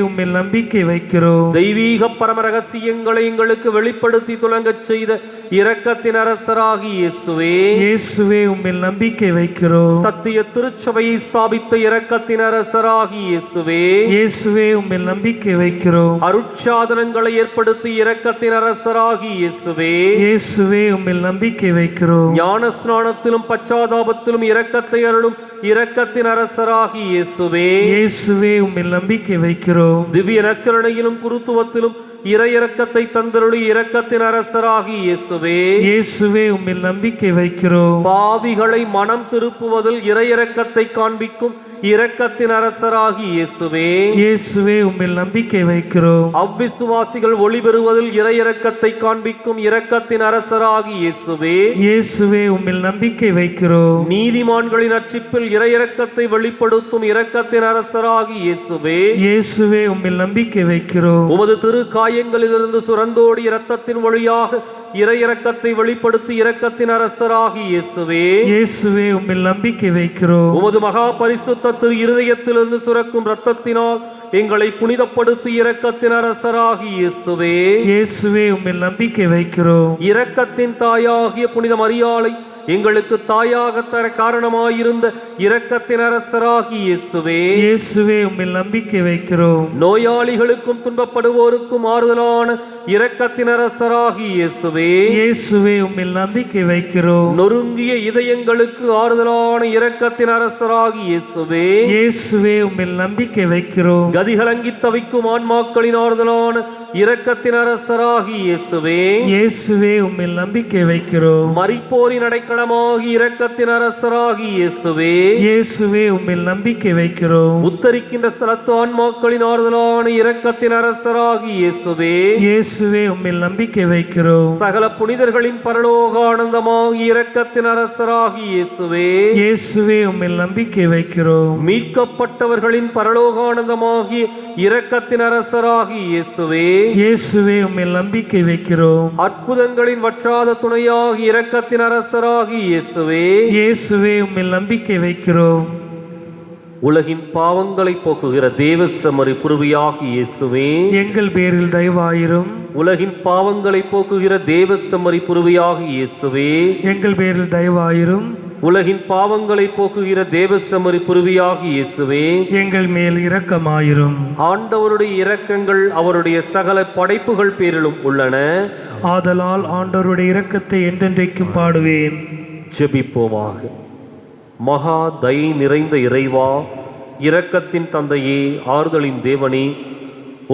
[SPEAKER 4] உம்மில் நம்பிக்கை வைக்கிறோம்.
[SPEAKER 2] தெய்வீக பரம ரகசியங்களை எங்களுக்கு வெளிப்படுத்தி துலங்கச் செய்த இரக்கத்தின் அரசராகி இயேசுவே,
[SPEAKER 4] இயேசுவே உம்மில் நம்பிக்கை வைக்கிறோம்.
[SPEAKER 2] சத்திய திருச்சபையை ஸ்தாபித்த இரக்கத்தின் அரசராகி இயேசுவே,
[SPEAKER 4] இயேசுவே உம்மில் நம்பிக்கை வைக்கிறோம்.
[SPEAKER 2] அருட்சாதனங்களை ஏற்படுத்தி இரக்கத்தின் அரசராகி இயேசுவே,
[SPEAKER 4] இயேசுவே உம்மில் நம்பிக்கை வைக்கிறோம்.
[SPEAKER 2] ஞான ஸ்நானத்திலும் பச்சாதாபத்திலும் இரக்கத்தை அருளும் இரக்கத்தின் அரசராகி இயேசுவே,
[SPEAKER 4] இயேசுவே உம்மில் நம்பிக்கை வைக்கிறோம்.
[SPEAKER 2] திவ்ய நற்கருணையிலும் குருத்துவத்திலும் இறையிறக்கத்தை தந்தருளி இரக்கத்தின் அரசராகி இயேசுவே,
[SPEAKER 4] இயேசுவே உம்மில் நம்பிக்கை வைக்கிறோம்.
[SPEAKER 2] பாவிகளை மனம் திருப்புவதில் இறையிறக்கத்தை காண்பிக்கும் இரக்கத்தின் அரசராகி இயேசுவே,
[SPEAKER 4] இயேசுவே உம்மில் நம்பிக்கை வைக்கிறோம்.
[SPEAKER 2] அவ்விசுவாசிகள் ஒளி பெறுவதில் இறையிறக்கத்தை காண்பிக்கும் இரக்கத்தின் அரசராகி இயேசுவே,
[SPEAKER 4] இயேசுவே உம்மில் நம்பிக்கை வைக்கிறோம்.
[SPEAKER 2] நீதிமான்களின் அர்ச்சிப்பில் இறையிறக்கத்தை வெளிப்படுத்தும் இரக்கத்தின் அரசராகி இயேசுவே,
[SPEAKER 4] இயேசுவே உம்மில் நம்பிக்கை வைக்கிறோம்.
[SPEAKER 2] உமது திரு காயங்களிலிருந்து சுரந்தோடி இரத்தத்தின் வழியாக இறையிறக்கத்தை வெளிப்படுத்தி இரக்கத்தின் அரசராகி இயேசுவே,
[SPEAKER 4] இயேசுவே உம்மில் நம்பிக்கை வைக்கிறோம்.
[SPEAKER 2] உமது மகா பரிசுத்த திரு இருதயத்திலிருந்து சுரக்கும் இரத்தத்தினால் எங்களை புனிதப்படுத்தி இரக்கத்தின் அரசராகி இயேசுவே,
[SPEAKER 4] இயேசுவே உம்மில் நம்பிக்கை வைக்கிறோம்.
[SPEAKER 2] இரக்கத்தின் தாயாகிய புனித மரியாளை எங்களுக்கு தாயாக தர காரணமாயிருந்த இரக்கத்தின் அரசராகி இயேசுவே,
[SPEAKER 4] இயேசுவே உம்மில் நம்பிக்கை வைக்கிறோம்.
[SPEAKER 2] நோயாளிகளுக்கும் துன்பப்படுவோருக்கும் ஆறுதலான இரக்கத்தின் அரசராகி இயேசுவே,
[SPEAKER 4] இயேசுவே உம்மில் நம்பிக்கை வைக்கிறோம்.
[SPEAKER 2] நொறுங்கிய இதயங்களுக்கு ஆறுதலான இரக்கத்தின் அரசராகி இயேசுவே,
[SPEAKER 4] இயேசுவே உம்மில் நம்பிக்கை வைக்கிறோம்.
[SPEAKER 2] கதிகலங்கி தவிக்கும் ஆன்மாக்களின் ஆறுதலான இரக்கத்தின் அரசராகி இயேசுவே,
[SPEAKER 4] இயேசுவே உம்மில் நம்பிக்கை வைக்கிறோம்.
[SPEAKER 2] மரிப்போரின் அடைக்கலமாகி இரக்கத்தின் அரசராகி இயேசுவே,
[SPEAKER 4] இயேசுவே உம்மில் நம்பிக்கை வைக்கிறோம்.
[SPEAKER 2] உத்தரிக்கின்ற ஸ்தலத்து ஆன்மாக்களின் ஆறுதலான இரக்கத்தின் அரசராகி இயேசுவே,
[SPEAKER 4] இயேசுவே உம்மில் நம்பிக்கை வைக்கிறோம்.
[SPEAKER 2] சகல புனிதர்களின் பரலோக ஆனந்தமாகி இரக்கத்தின் அரசராகி இயேசுவே,
[SPEAKER 4] இயேசுவே உம்மில் நம்பிக்கை வைக்கிறோம்.
[SPEAKER 2] மீட்கப்பட்டவர்களின் பரலோக ஆனந்தமாகி இரக்கத்தின் அரசராகி இயேசுவே,
[SPEAKER 4] இயேசுவே உம்மில் நம்பிக்கை வைக்கிறோம்.
[SPEAKER 2] அற்புதங்களின் வற்றாத துணையாகி இரக்கத்தின் அரசராகி இயேசுவே,
[SPEAKER 4] இயேசுவே உம்மில் நம்பிக்கை வைக்கிறோம்.
[SPEAKER 2] உலகின் பாவங்களை போக்குகிற தேவசமரி புருவியாகி இயேசுவே,
[SPEAKER 4] எங்கள் பேரில் தயவாயிரும்.
[SPEAKER 2] உலகின் பாவங்களை போக்குகிற தேவசமரி புருவியாகி இயேசுவே,
[SPEAKER 4] எங்கள் பேரில் தயவாயிரும்.
[SPEAKER 2] உலகின் பாவங்களை போக்குகிற தேவசமரி புருவியாகி இயேசுவே,
[SPEAKER 4] எங்கள் மேல் இரக்கமாயிரும்.
[SPEAKER 2] ஆண்டவருடைய இரக்கங்கள் அவருடைய சகல படைப்புகள் பேரிலும் உள்ளன.
[SPEAKER 4] ஆதலால் ஆண்டவருடைய இரக்கத்தை என்றென்றைக்கும் பாடுவேன்.
[SPEAKER 2] ஜெபிப்போமாக. மகா தயை நிறைந்த இறைவா, இரக்கத்தின் தந்தையே, ஆறுதலின் தேவனே,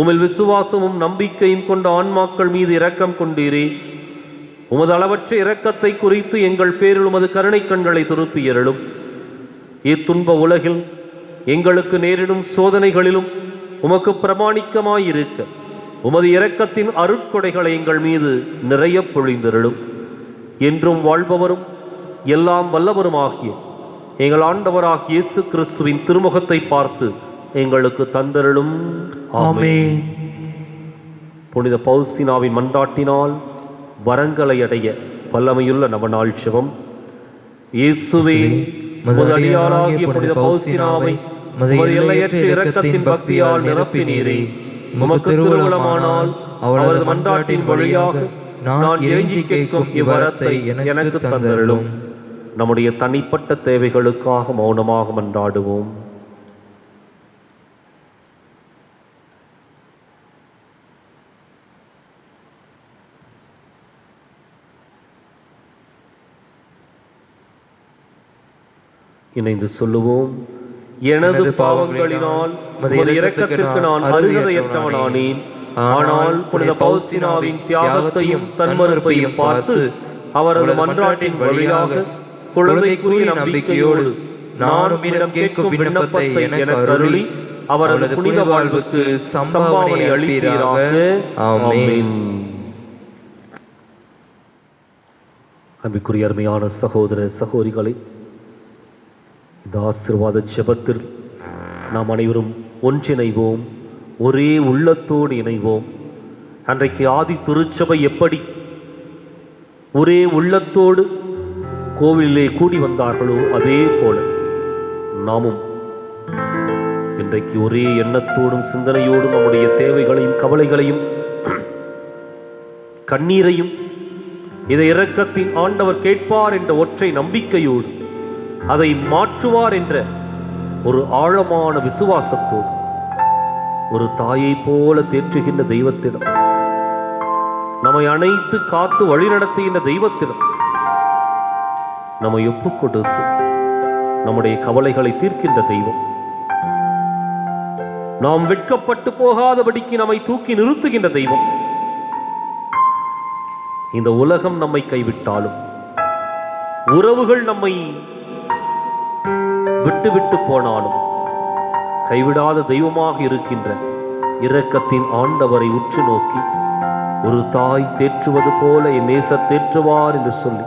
[SPEAKER 2] உமில் விசுவாசமும் நம்பிக்கையும் கொண்ட ஆன்மாக்கள் மீது இரக்கம் கொண்டீரே. உமது அளவற்ற இரக்கத்தை குறித்து எங்கள் பேரில் உமது கருணை கண்களை திருப்பியருளும். இத்துன்ப உலகில் எங்களுக்கு நேரிடும் சோதனைகளிலும் உமக்கு பிரமாணிக்கமாயிருக்க உமது இரக்கத்தின் அருட்கொடைகளை எங்கள் மீது நிறைய பொழிந்தருளும். என்றும் வாழ்பவரும் எல்லாம் வல்லவருமாகிய எங்கள் ஆண்டவராகிய இயேசு கிறிஸ்துவின் திருமுகத்தை பார்த்து எங்களுக்கு தந்தருளும்.
[SPEAKER 4] ஆமென்.
[SPEAKER 2] புனித பவுசினாவின் மன்றாட்டினால் வரங்களை அடைய வல்லமையுள்ள நவநாள் ஜெபம். இயேசுவே, உமது அடியாராகிய புனித பவுசினாவை உமது எல்லையற்ற இரக்கத்தின் பக்தியால் நிரப்பினீரே. உமக்கு திருவுளமானால் அவரது மன்றாட்டின் வழியாக நான் இறைஞ்சி கேட்கும் இவ்வரத்தை எனக்கு தந்தருளும். நம்முடைய தனிப்பட்ட தேவைகளுக்காக மௌனமாக மன்றாடுவோம். இணைந்து சொல்லுவோம். எனது பாவங்களினால் உமது இரக்கத்திற்கு நான் அருகதையற்றவனானேன். ஆனால் புனித பவுசினாவின் தியாகத்தையும் தன்மறுப்பையும் பார்த்து அவரது மன்றாட்டின் வழியாக குழந்தைக்குரிய நம்பிக்கையோடு நானும் இடம் கேட்கும் விண்ணப்பத்தை எனக்கு அருளி அவரது புனித வாழ்வுக்கு சம்பாவனை அளிப்பீராக. ஆமென். அன்பிற்குரிய அருமையான சகோதர சகோதரிகளை, இந்த ஆசீர்வாத ஜெபத்தில் நாம் அனைவரும் ஒன்றிணைவோம், ஒரே உள்ளத்தோடு இணைவோம். அன்றைக்கு ஆதி திருச்சபை எப்படி ஒரே உள்ளத்தோடு கோவிலே கூடி வந்தார்களோ அதே போல நாமும் இன்றைக்கு ஒரே எண்ணத்தோடும் சிந்தனையோடும் நம்முடைய தேவைகளையும் கவலைகளையும் கண்ணீரையும் இந்த இரக்கத்தின் ஆண்டவர் கேட்பார் என்ற ஒற்றை நம்பிக்கையோடு, அதை மாற்றுவார் என்ற ஒரு ஆழமான விசுவாசத்தோடு, ஒரு தாயை போல தேற்றுகின்ற தெய்வத்திடம், நம்மை அணைத்து காத்து வழிநடத்துகின்ற தெய்வத்திடம் நம்மை ஒப்புக் கொடுத்து நம்முடைய கவலைகளை தீர்க்கின்ற தெய்வம், நாம் வெட்கப்பட்டு போகாதபடிக்கு நம்மை தூக்கி நிறுத்துகின்ற தெய்வம். இந்த உலகம் நம்மை கைவிட்டாலும், உறவுகள் நம்மை விட்டு போனாலும், கைவிடாத தெய்வமாக இருக்கின்ற இரக்கத்தின் ஆண்டவரை உற்று நோக்கி, ஒரு தாய் தேற்றுவது போல என் நேசர் தேற்றுவார் என்று சொல்லி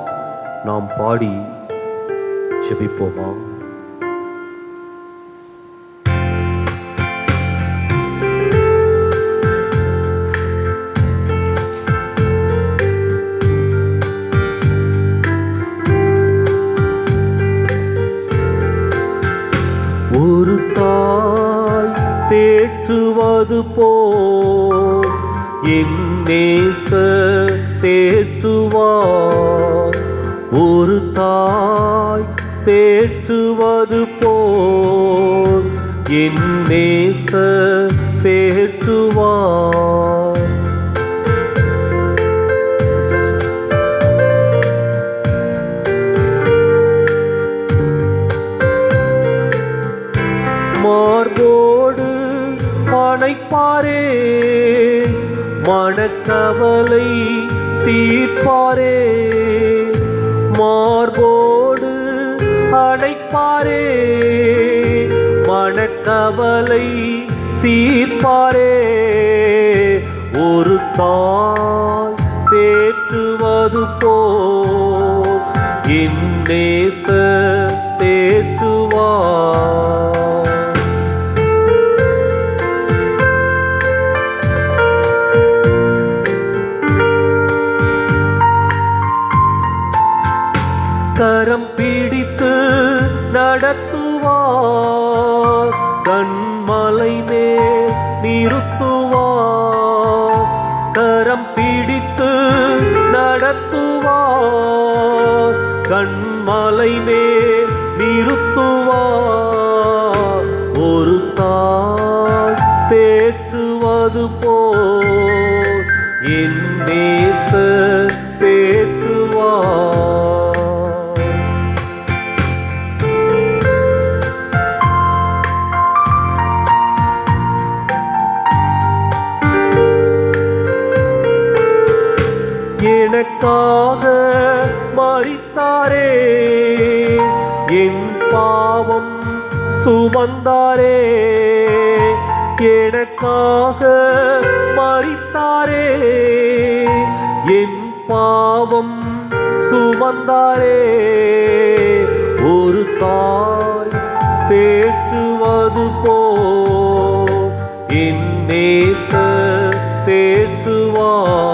[SPEAKER 2] நாம் பாடி ஜெபிப்போமா? ஒரு தாய் தேற்றுவது போல் என் நேசர் தேற்றுவார். ஒரு தாய் தேற்றுவது போல் என் நேசர் தேற்றுவார். மார்போடு அணைப்பாரே, மனக்கவலை தீர்ப்பாரே. மார்போடு அணைப்பாரே, மனக்கவலை தீர்ப்பாரே. ஒரு தாய் தேற்றுவது போல் என் நேசர் தேற்றுவார். கரம் பிடித்து நடத்துவார், கண்மலை மேல் நிறுத்துவார். கரம் பிடித்து நடத்துவார், கண்மலை மேல் நிறுத்துவார். ஒரு தாய் தேற்றுவது போல் என் நேசர் தேற்றுவார். எனக்காக மரித்தாரே, என் பாவம் சுமந்தாரே. எனக்காக மரித்தாரே, என் பாவம் சுமந்தாரே. ஒரு தாய் தேற்றுவது போல் என் நேசர் தேற்றுவார்.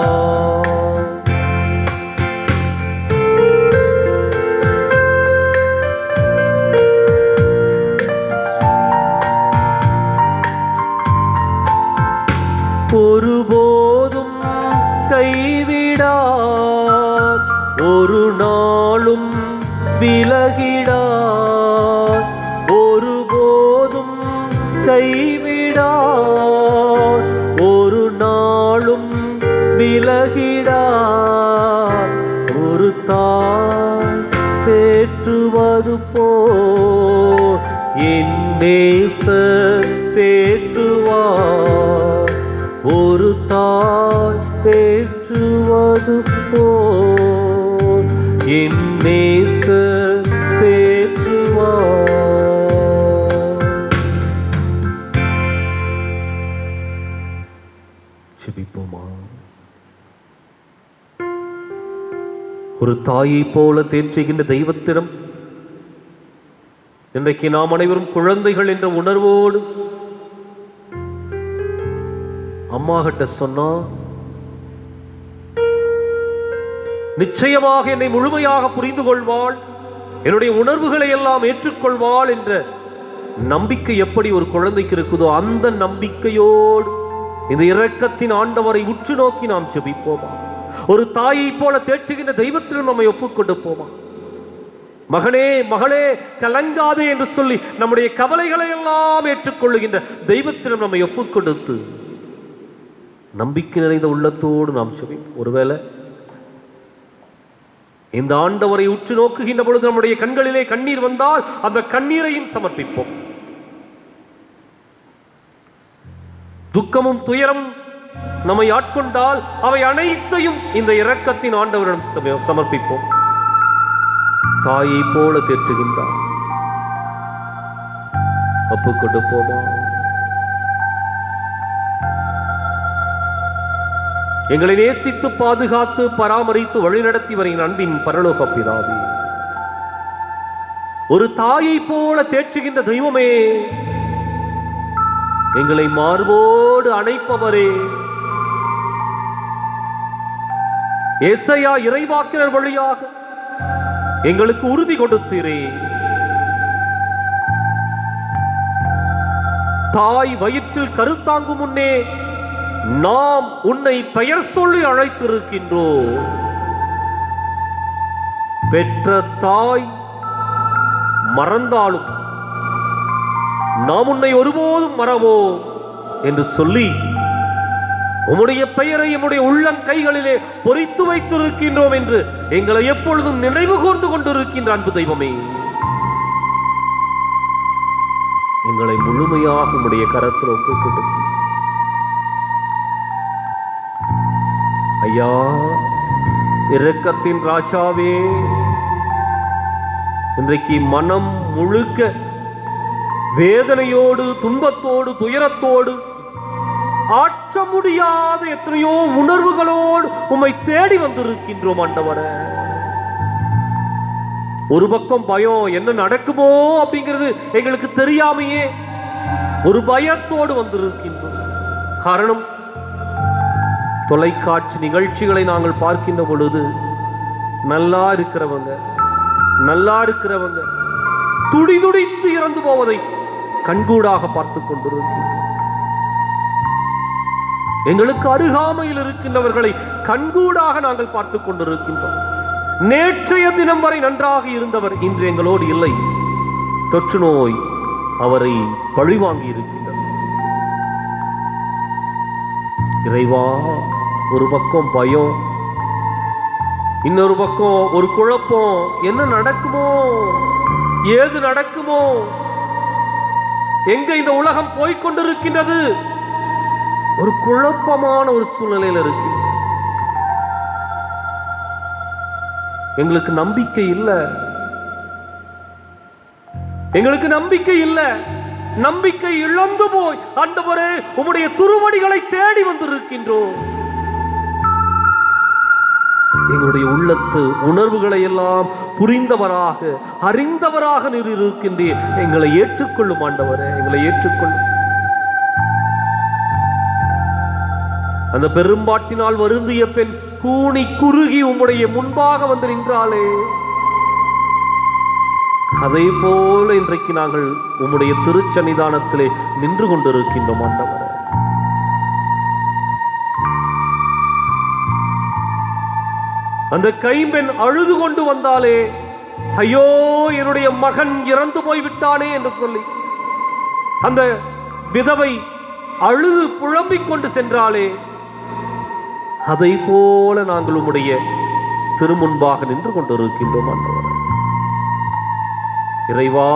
[SPEAKER 2] ஒருபோதும் கைவிடார், ஒரு நாளும் விலகிடார். ஒருபோதும் கைவிடார், ஒரு நாளும் விலகிடார். ஒரு தாய் தேற்றுவது போல் என் நேசர் தேற்றுவார். ஒரு தாய் தேற்றுவது போல் என் நேசர் தேற்றுவார். ஜெபிப்போமா? ஒரு தாயை போல தேற்றுகின்ற தெய்வத்திடம் இன்றைக்கு நாம் அனைவரும் குழந்தைகள் என்ற உணர்வோடு அம்மா கிட்ட சொன்னா, நிச்சயமாக என்னை முழுமையாக புரிந்து கொள்வாள், என்னுடைய உணர்வுகளை எல்லாம் ஏற்றுக்கொள்வாள் என்ற நம்பிக்கை எப்படி ஒரு குழந்தைக்கு இருக்குதோ, அந்த நம்பிக்கையோடு இந்த இரக்கத்தின் ஆண்டவரை உற்று நோக்கி நாம் ஜெபிப்போமா? ஒரு தாயை போல தேற்றுகின்ற தெய்வத்திடம் நம்மை ஒப்புக் கொடுப்போமா? மகனே மகளே கலங்காதே என்று சொல்லி நம்முடைய கவலைகளை எல்லாம் ஏற்றுக்கொள்ளுகின்ற தெய்வத்திடம் நம்மை ஒப்புக் கொடுத்து நம்பிக்கை நிறைந்த உள்ளத்தோடு நாம் சொல்லிப்போம். ஒருவேளை இந்த ஆண்டவரை உற்று நோக்குகின்ற பொழுது நம்முடைய கண்களிலே கண்ணீர் வந்தால் அந்த கண்ணீரையும் சமர்ப்பிப்போம். துக்கமும் துயரம் நம்மை ஆட்கொண்டால் அவை அனைத்தையும் இந்த இரக்கத்தின் ஆண்டவரிடம் சமர்ப்பிப்போம். தாயை போல தேற்றுகின்றார், ஒப்புக் கொடுப்போமா? எங்களை நேசித்து பாதுகாத்து பராமரித்து வழிநடத்தி வருகிற அன்பின் பரலோக பிதாவே, ஒரு தாயை போல தேற்றுகின்ற தெய்வமே, எங்களை மார்போடு அணைப்பவரே, ஏசாயா இறைவாக்கினர் வழியாக எங்களுக்கு உறுதி கொடுத்தீரே. தாய் வயிற்றில் கருத்தாங்கும் முன்னே நாம் உன்னை பெயர் சொல்லி அழைத்திருக்கின்றோம். பெற்ற தாய் மறந்தாலும் நாம் உன்னை ஒருபோதும் மறவோம் என்று சொல்லி உம்முடைய பெயரை எம்முடைய உள்ளங்கைகளிலே பொறித்து வைத்திருக்கின்றோம் என்று எங்களை எப்பொழுதும் நினைவு கூர்ந்து கொண்டிருக்கின்ற அன்பு தெய்வமே, எங்களை முழுமையாக உம்முடைய கரத்தில் ஒப்புக் கொடுக்கும். ஐயா, இரக்கத்தின் ராஜாவே, இன்றைக்கு மனம் முழுக்க வேதனையோடு துன்பத்தோடு துயரத்தோடு ஆற்ற முடியாத எத்தனையோ உணர்வுகளோடு உம்மை தேடி வந்திருக்கின்றோம் ஆண்டவரே. ஒரு பக்கம் பயம், என்ன நடக்குமோ அப்படிங்கிறது எங்களுக்கு தெரியாமையே ஒரு பயத்தோடு வந்திருக்கின்றோம். காரணம், தொலைக்காட்சி நிகழ்ச்சிகளை நாங்கள் பார்க்கின்ற பொழுது நல்லா இருக்கிறவங்க துடிதுடித்து இறந்து போவதை கண்கூடாக பார்த்துக் கொண்டிருக்கின்றோம். எங்களுக்கு அருகாமையில் இருக்கின்றவர்களை கண்கூடாக நாங்கள் பார்த்துக் கொண்டிருக்கின்றோம். நேற்றைய தினம் வரை நன்றாக இருந்தவர் இன்று எங்களோடு இல்லை. தொற்று நோய் அவரை பழிவாங்கி இருக்கின்றது. இறைவா, ஒரு பக்கம் பயம், இன்னொரு பக்கம் ஒரு குழப்பம், என்ன நடக்குமோ, ஏது நடக்குமோ, எங்க இந்த உலகம் போய்கொண்டிருக்கின்றது, ஒரு குழப்பமான ஒரு சூழ்நிலையில் இருக்கு. எங்களுக்கு நம்பிக்கை இல்லை, நம்பிக்கை இழந்து போய் ஆண்டவரே உம்முடைய திருவடிகளை தேடி வந்திருக்கின்றோம். எங்களுடைய உள்ளத்து உணர்வுகளை எல்லாம் புரிந்தவராக அறிந்தவராக நீர் இருக்கின்றீர். எங்களை ஏற்றுக்கொள்ளும் ஆண்டவரே, எங்களை ஏற்றுக்கொள்ளும். அந்த பெரும்பாட்டினால் வருந்திய பெண் கூனி குறுகி உம்முடைய முன்பாக வந்து நின்றாளே, அதே போல இன்றைக்கு நாங்கள் உம்முடைய திருச்சன்னிதானத்திலே நின்று கொண்டிருக்கின்றோம் ஆண்டவரே. அந்த கைம்பெண் அழுது கொண்டு வந்தாலே, ஐயோ என்னுடைய மகன் இறந்து போய்விட்டானே என்று சொல்லி அந்த விதவை அழுது புலம்பிக் கொண்டு சென்றாலே, அதை போல நாங்கள் உம்முடைய திருமுன்பாக நின்று கொண்டிருக்கின்றோம் ஆண்டவரே. இறைவா,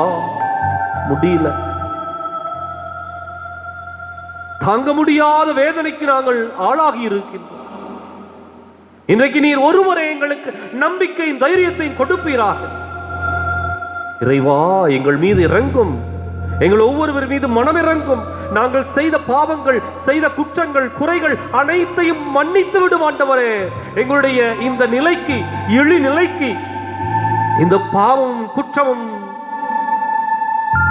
[SPEAKER 2] முடியல, தாங்க முடியாத வேதனைக்கு நாங்கள் ஆளாகி இருக்கின்றோம். இன்றைக்கு நீர் ஒருவரே எங்களுக்கு நம்பிக்கையின் தைரியத்தையும் கொடுப்பீராக. இறைவா, எங்கள் மீது இறங்கும், எங்கள் ஒவ்வொருவர் மீது மனம் இறங்கும். நாங்கள் செய்த பாவங்கள், செய்த குற்றங்கள், குறைகள் அனைத்தையும் மன்னித்து விடும் ஆண்டவரே. எங்களுடைய இந்த நிலைக்கு, இழி நிலைக்கு, இந்த பாவம் குற்றமும்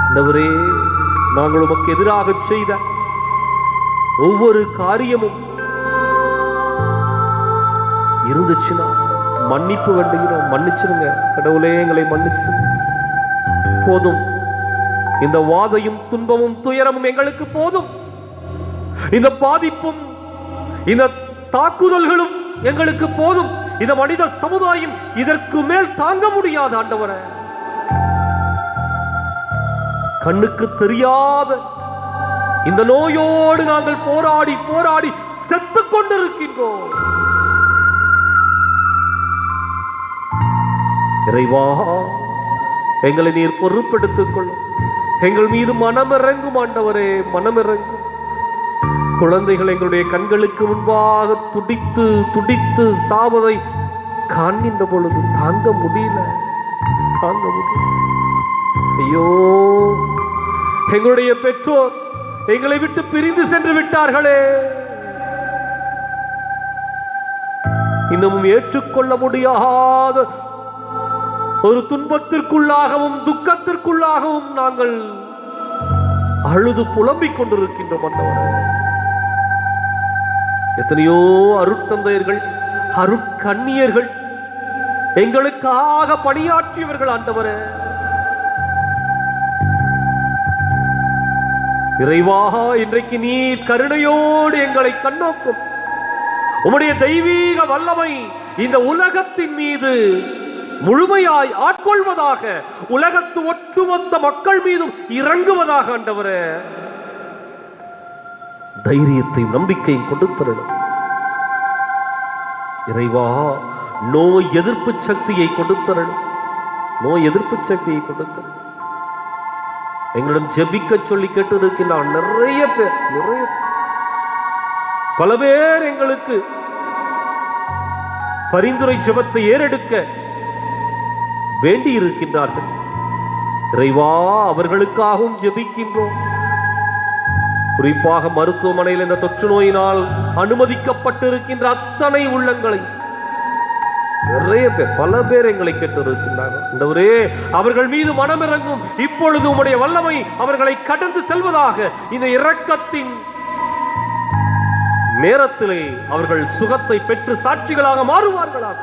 [SPEAKER 2] ஆண்டவரே, நாங்கள் உமக்கு எதிராக செய்த ஒவ்வொரு காரியமும் இருந்துச்சுன்னா மன்னிப்பு வேண்டுகிறோம். மன்னிச்சிருங்க கடவுளே, எங்களை மன்னிச்சிருங்க. போதும், இந்த வாதையும் துன்பமும் துயரமும் எங்களுக்கு போதும். இந்த பாதிப்பும் இந்த தாக்குதல்களும் எங்களுக்கு போதும். இந்த மனித சமுதாயம் இதற்கு மேல் தாங்க முடியாது ஆண்டவரே. கண்ணுக்கு தெரியாத இந்த நோயோடு நாங்கள் போராடி போராடி செத்துக் கொண்டிருக்கின்றோம். இறைவா, எங்களை நீர் பொறுப்பெடுத்துக் கொள்ளும். எங்கள் மீது மனமிறங்கும் ஆண்டவரே, மனமிறங்கும். குழந்தைகள் எங்களுடைய கண்களுக்கு முன்பாக துடித்து துடித்து சாவதை காண்கின்ற பொழுது தாங்க முடியல, தாங்க முடியல. ஐயோ, எங்களுடைய பெற்றோர் எங்களை விட்டு பிரிந்து சென்று விட்டார்களே. இன்னமும் ஏற்றுக்கொள்ள முடியாத ஒரு துன்பத்திற்குள்ளாகவும் துக்கத்திற்குள்ளாகவும் நாங்கள் அழுது புலம்பிக் கொண்டிருக்கின்றோம் ஆண்டவரே. எத்தனையோ அருட்தந்தையர்கள், அருட்கண்ணியர்கள் எங்களுக்காக பணியாற்றியவர்கள் ஆண்டவரே. இறைவா, இன்றைக்கு நீர் கருணையோடு எங்களை கண்ணோக்கும். உம்முடைய தெய்வீக வல்லமை இந்த உலகத்தின் மீது முழுமையாய் ஆட்கொள்வதாக, உலகத்து ஒட்டுமொத்த மக்கள் மீதும் இறங்குவதாக ஆண்டவரே. தைரியத்தையும் நம்பிக்கையும் கொடுத்தரணும் இறைவா. நோய் எதிர்ப்பு சக்தியை கொடுத்தரணும், நோய் எதிர்ப்பு சக்தியை கொடுத்தரணும். எங்களிடம் ஜெபிக்க சொல்லி கேட்டு இருக்கின்றான் நிறைய பேர், நிறைய பல பேர் எங்களுக்கு பரிந்துரை ஜெபத்தை ஏறெடுக்க வேண்டி இருக்கின்றார்கள். இறைவா, அவர்களுக்காகவும் ஜெபிக்கின்றோம். குறிப்பாக மருத்துவமனையில் இந்த தொற்று நோயினால் அனுமதிக்கப்பட்டு இருக்கின்ற அத்தனை உள்ளங்களை நிறைய பேர், பல பேர் எங்களை கேட்டு இருக்கின்றார்கள். ஆண்டவரே, அவர்கள் மீது மனமிறங்கும். இப்பொழுது உம்முடைய வல்லமை அவர்களை கடந்து செல்வதாக. இந்த இரக்கத்தின் நேரத்திலே அவர்கள் சுகத்தை பெற்று சாட்சிகளாக மாறுவார்களாக.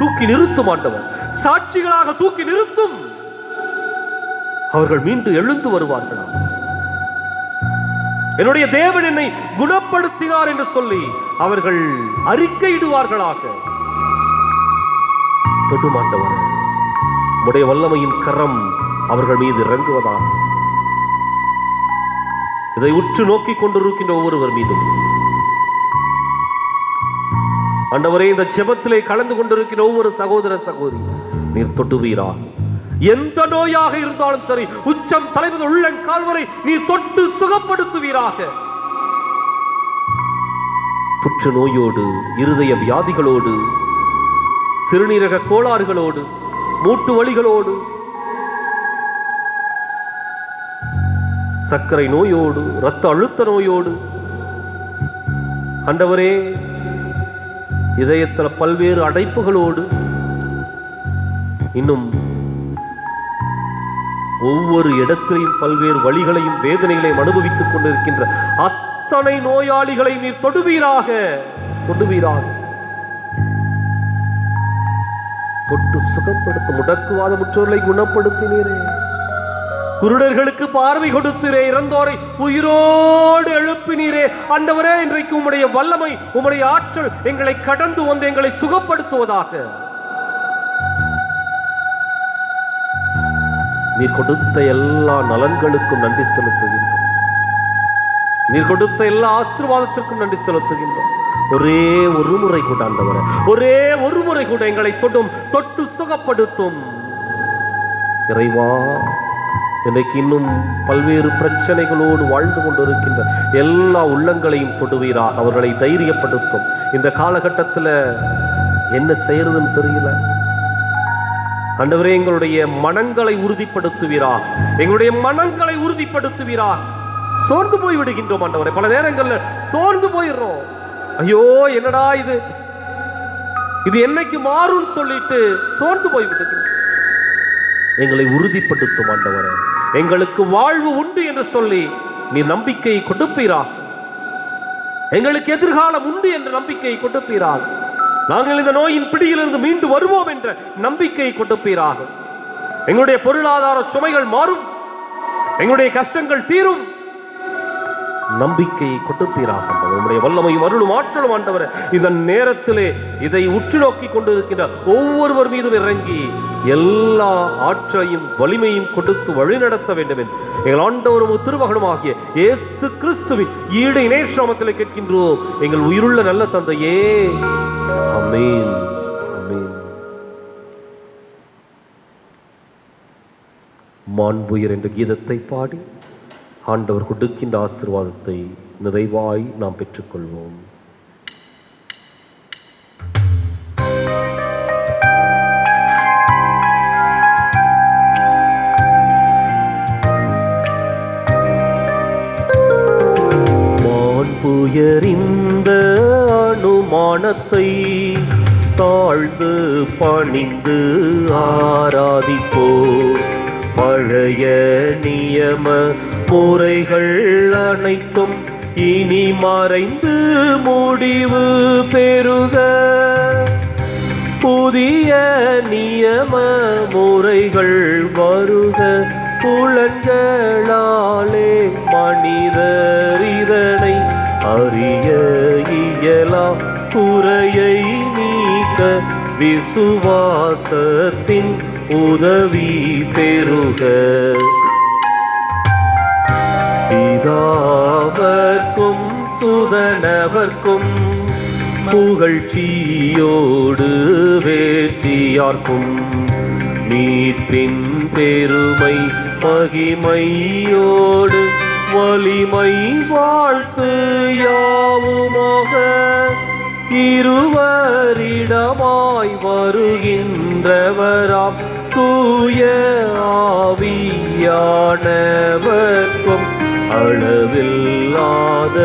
[SPEAKER 2] தூக்கி நிறுத்தும் ஆண்டவர், சாட்சிகளாக தூக்கி நிறுத்தும். அவர்கள் மீண்டும் எழுந்து வருவார்களா. என்னுடைய தேவன் என்னை குணப்படுத்தினார் என்று சொல்லி அவர்கள் அறிக்கையிடுவார்களாக. தொடுமாண்டவர், உம்முடைய வல்லமையின் கரம் அவர்கள் மீது இறங்குவதாக. இதை உற்று நோக்கி கொண்டிருக்கின்ற ஒவ்வொருவர் மீதும் ஆண்டவரே, இந்த ஜெபத்திலே கலந்து கொண்டிருக்கிற ஒவ்வொரு சகோதர சகோதரி நீர் தொட்டுவீரா. எந்த நோயாக இருந்தாலும் சரி, உச்சம் தலைவர் உள்ளங்கால் வரை நீர் தொட்டு சுகப்படுத்துவீராக. புற்று நோயோடு, இருதய வியாதிகளோடு, சிறுநீரக கோளாறுகளோடு, மூட்டு வலிகளோடு, சர்க்கரை நோயோடு, இரத்த அழுத்த நோயோடு, ஆண்டவரே இதயத்தில் பல்வேறு அடைப்புகளோடு, இன்னும் ஒவ்வொரு இடத்திலையும் பல்வேறு வழிகளையும் வேதனைகளையும் அனுபவித்துக் கொண்டிருக்கின்ற அத்தனை நோயாளிகளை நீர் தொடுவீராக, தொடுவீராக. தொட்டு சுகப்படுத்த முடக்குவாத முற்றோர்களை குணப்படுத்தினீரே. குருடர்களுக்கு பார்வை கொடுத்தீரே. இறந்தோரை உயிரோடு எழுப்பினீரே. ஆண்டவரே, இன்றைக்கு உம்முடைய வல்லமை, உம்முடைய ஆற்றல் எங்களை கடந்து வந்து எங்களை சுகப்படுத்துவதாக. நீர் கொடுத்த எல்லா நலன்களுக்கும் நன்றி செலுத்துகின்றோம். நீர் கொடுத்த எல்லா ஆசீர்வாதத்திற்கும் நன்றி செலுத்துகின்றோம். ஒரே ஒரு முறை கூட ஆண்டவரே, ஒரே ஒரு முறை கூட எங்களை தொட்டு சுகப்படுத்தும் இறைவா. இன்றைக்கு இன்னும் பல்வேறு பிரச்சனைகளோடு வாழ்ந்து கொண்டிருக்கின்ற எல்லா உள்ளங்களையும் தொடுவீராக. அவர்களை தைரியப்படுத்தும். இந்த காலகட்டத்தில் என்ன செய்யறதுன்னு தெரியல ஆண்டவரே, எங்களுடைய மனங்களை உறுதிப்படுத்துவீராக, எங்களுடைய மனங்களை உறுதிப்படுத்துவீராக. சோர்ந்து போய் விடுகின்றோம் ஆண்டவரே, பல நேரங்களில் சோர்ந்து போயிடுறோம். ஐயோ, என்னடா இது, இது என்னைக்கு மாறும் சொல்லிட்டு சோர்ந்து போய் விடுகின்றோம். எங்களை உறுதிப்படுத்தும் ஆண்டவரே. எங்களுக்கு வாழ்வு உண்டு என்று சொல்லி நீ நம்பிக்கையை கொடுப்பீராக. எங்களுக்கு எதிர்காலம் உண்டு என்ற நம்பிக்கையை கொடுப்பீராக. நாங்கள் இந்த நோயின் பிடியிலிருந்து மீண்டு வருவோம் என்ற நம்பிக்கையை கொடுப்பீராக. எங்களுடைய பொருளாதார சுமைகள் மாறும், எங்களுடைய கஷ்டங்கள் தீரும். நம்பிக்கையை கொடுப்பீராக. நம்முடைய வல்லமையும் அருளும் ஆற்றலும் ஆண்டவரே இதன் நேரத்திலே இதை உற்று நோக்கி கொண்டிருக்கின்ற ஒவ்வொருவர் மீதும் இறங்கி எல்லா ஆற்றலையும் வலிமையும் கொடுத்து வழிநடத்த வேண்டும் என்று எங்கள் ஆண்டவரும் திருமகனுமாகிய இயேசு கிறிஸ்துவின் ஈடு இணையத்திலே கேட்கின்றோம் எங்கள் உயிருள்ள நல்ல தந்தையே. ஆமென். ஆமென். மாண்புயர் என்ற கீதத்தை பாடி ஆண்டவர் கொடுக்கின்ற ஆசீர்வாதத்தை நிறைவாய் நாம் பெற்றுக்கொள்வோம். மாண்புயரிந்த அனுமானத்தை தாழ்ந்து பணிந்து ஆராதிப்போம். பழைய நியம முறைகள் அனைத்தும் இனி மறைந்து முடிவு பெறுக. புதிய நியம முறைகள் வருக. புலன்களாலே மனிதர் இதனை அறிய இயலா. குறையை நீக்க விசுவாசத்தின் உதவி பெறுக. பிதாவர்க்கும் சுதனவர்க்கும் புகழ்ச்சியோடு வேற்றியார்க்கும் மீட்பின் பெருமை மகிமையோடு வலிமை வாழ்த்து யாவுமாக. இருவரிடமாய் வருகின்றவராம் தூய ஆவியானவர்க்கும் அளவில்லாத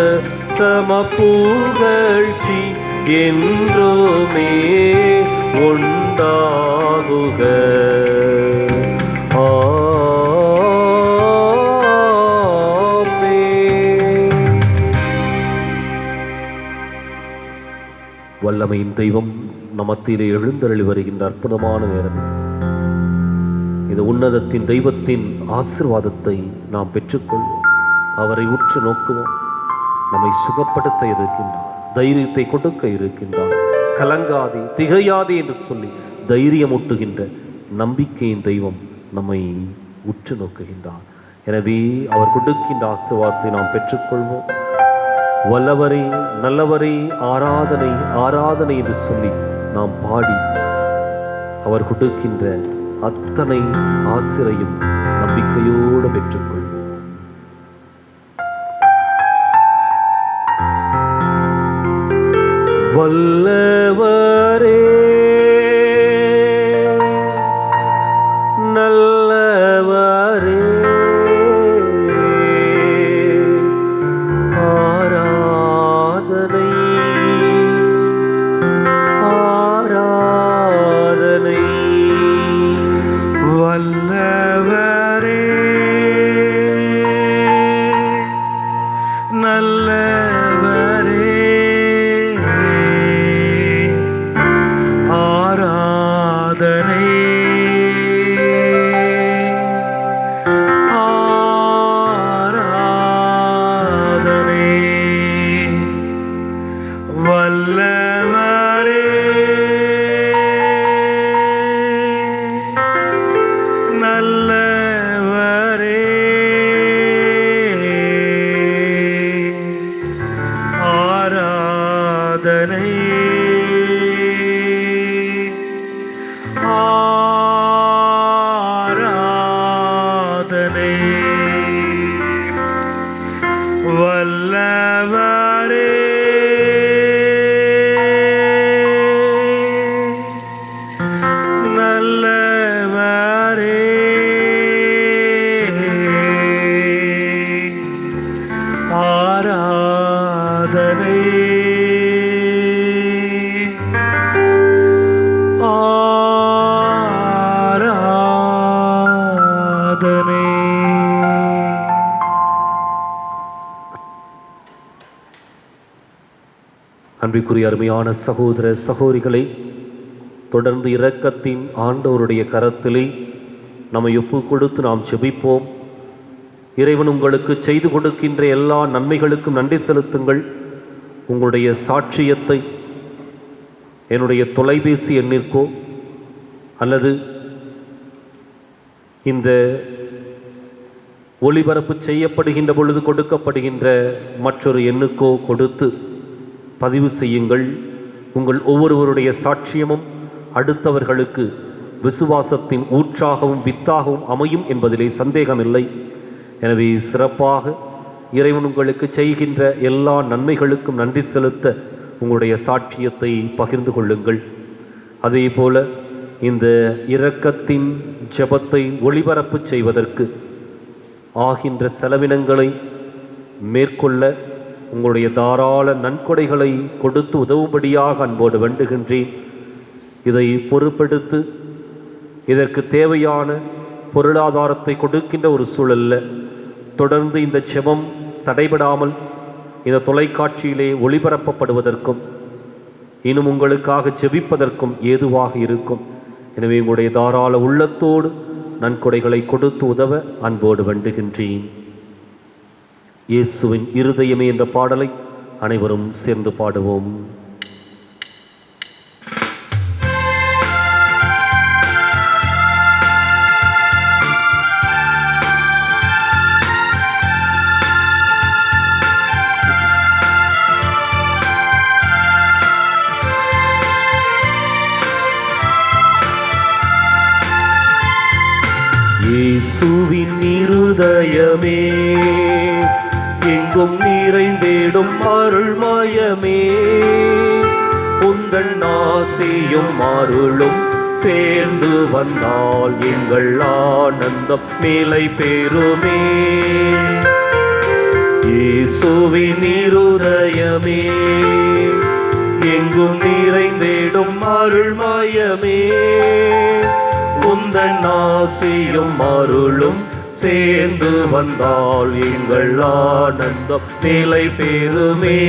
[SPEAKER 2] சமபுகழ்ச்சி என்றுமே உண்டாகுக. வல்லமையின் தெய்வம் நமத்திலே எழுந்தருளி வருகின்ற அற்புதமான நேரம் இது. உன்னதத்தின் தெய்வத்தின் ஆசீர்வாதத்தை நாம் பெற்றுக்கொள்வோம். அவரை உற்று நோக்குவோம். நம்மை சுகப்படுத்த இருக்கின்றார். தைரியத்தை கொடுக்க இருக்கின்றார். கலங்காதே திகையாதே என்று சொல்லி தைரியமூட்டுகின்ற நம்பிக்கையின் தெய்வம் நம்மை உற்று நோக்குகின்றார். எனவே அவர் கொடுக்கின்ற ஆசீர்வாதத்தை நாம் பெற்றுக்கொள்வோம். வல்லவரே நல்லவரே ஆராதனை ஆராதனை என்று சொல்லி நாம் பாடி அவர் கொடுக்கின்ற அத்தனை ஆசிரையும் நம்பிக்கையோடு பெற்றுக்கொள்வோம். வல்லவரே நல்லவரே ஆராதனை ஆராதனை.
[SPEAKER 4] வல்லவரே நல்லவரே ஆராதனை ஆராதனை. வல்லவரே நல்லவரே ஆராதனை ஆராதனை. வல்லவரே நல்லவரே ஆராதனை ஆராதனை.
[SPEAKER 2] அன்பிற்குரிய அருமையான சகோதர சகோதரிகளை, தொடர்ந்து இரக்கத்தின் ஆண்டவருடைய கரத்திலே நம்மை ஒப்பு கொடுத்து நாம் ஜெபிப்போம். இறைவன் உங்களுக்கு செய்து கொடுக்கின்ற எல்லா நன்மைகளுக்கும் நன்றி செலுத்துங்கள். உங்களுடைய சாட்சியத்தை என்னுடைய தொலைபேசி எண்ணிற்கோ அல்லது இந்த ஒளிபரப்பு செய்யப்படுகின்ற பொழுது கொடுக்கப்படுகின்ற மற்றொரு எண்ணுக்கோ கொடுத்து பதிவு செய்யுங்கள். உங்கள் ஒவ்வொருவருடைய சாட்சியமும் அடுத்தவர்களுக்கு விசுவாசத்தின் ஊற்றாகவும் வித்தாகவும் அமையும் என்பதிலே சந்தேகமில்லை. எனவே சிறப்பாக இறைவன் உங்களுக்கு செய்கின்ற எல்லா நன்மைகளுக்கும் நன்றி செலுத்த உங்களுடைய சாட்சியத்தை பகிர்ந்து கொள்ளுங்கள். அதே போல இந்த இரக்கத்தின் ஜெபத்தை ஒளிபரப்பு செய்வதற்கு ஆகின்ற செலவினங்களை மேற்கொள்ள உங்களுடைய தாராள நன்கொடைகளை கொடுத்து உதவும்படியாக அன்போடு வேண்டுகின்றேன். இதை பொறுப்பெடுத்து இதற்கு தேவையான பொருளாதாரத்தை கொடுக்கின்ற ஒரு சூழலில் தொடர்ந்து இந்த ஜெபம் தடைபடாமல் இந்த தொலைக்காட்சியிலே ஒளிபரப்பப்படுவதற்கும் இன்னும் உங்களுக்காக ஜெபிப்பதற்கும் ஏதுவாக இருக்கும். எனவே உங்களுடைய தாராள உள்ளத்தோடு நன்கொடைகளை கொடுத்து உதவ அன்போடு வேண்டுகின்றேன். இயேசுவின் இருதயமே என்ற பாடலை அனைவரும் சேர்ந்து பாடுவோம். இயேசுவின் இருதயமே எங்கும் நிறைந்திடும் அருள்மயமே, உந்தன் ஆசியும் அருளும் சேர்ந்து வந்தால் எங்கள் ஆனந்தம் நிலை பெறுமே. இயேசுவின் இருதயமே எங்கும் நிறைந்திடும் அருள்மயமே, உந்தன் ஆசியும் அருளும் சேர்ந்து வந்தால் எங்கள் ஆனந்தம் நிலை பெறுமே.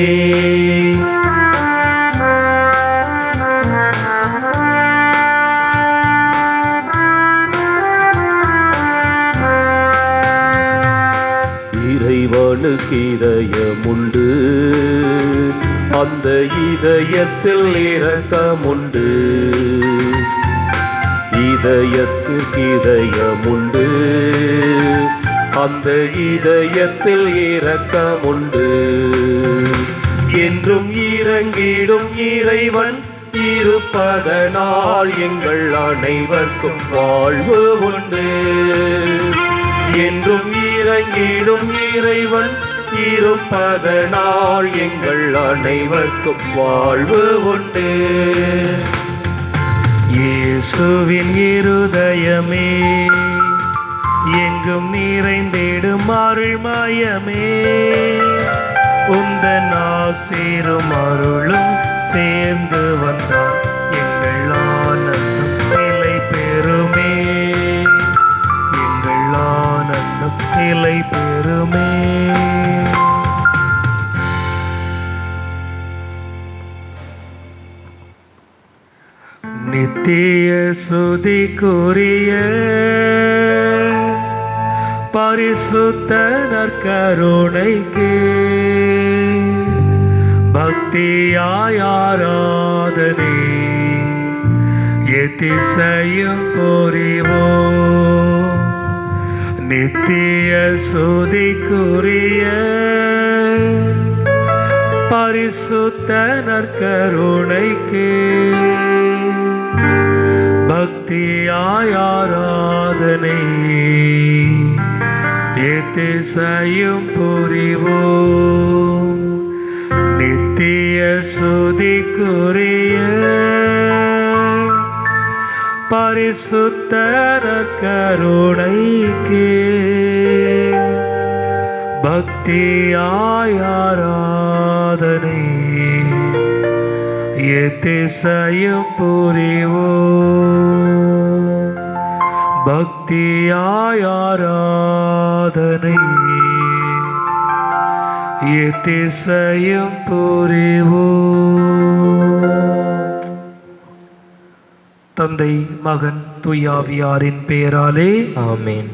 [SPEAKER 2] இறைவனுக்கு இதயமுண்டு, அந்த இதயத்தில் இரக்கமுண்டு. இதயத்திற்கு இதயமுண்டு, அந்த இதயத்தில் இரக்கமுண்டு. என்றும் இறங்கிடும் இறைவன் இருப்பதனால் எங்கள் அனைவருக்கும் வாழ்வு உண்டு. என்றும் இறங்கிடும் இறைவன் இருப்பதனால் எங்கள் அனைவருக்கும் வாழ்வு உண்டு. இயேசுவின் இருதயமே எங்கும் நிறைந்திடும் அருள்மயமே, உந்தன் ஆசீரும் அருளும் சேர்ந்து வந்தால் எங்கள் ஆனந்தம் நிலை பெறுமே. எங்கள் ஆனந்தம் நிலை பெறுமே. நித்திய சுதிக்குரிய பரிசுத்த நற்கருணைக்கு பக்தியாய் ஆராதனை எத்திசையும் புரிவோம். நித்திய சுதிக்குரிய பரிசுத்த நற்கருணைக்கு பக்தியாய் ஆராதனை எத்திசையும் புரிவோம். நித்திய சுதிக்குரிய பரிசுத்த நற்கருணைக்கு பக்தியாய் ஆராதனை எத்திசையும் புரிவோம். பக்தியாய் ஆராதனை எத்திசையும் புரிவோம். தந்தை, மகன், தூய ஆவியாரின் பெயராலே
[SPEAKER 3] ஆமென்.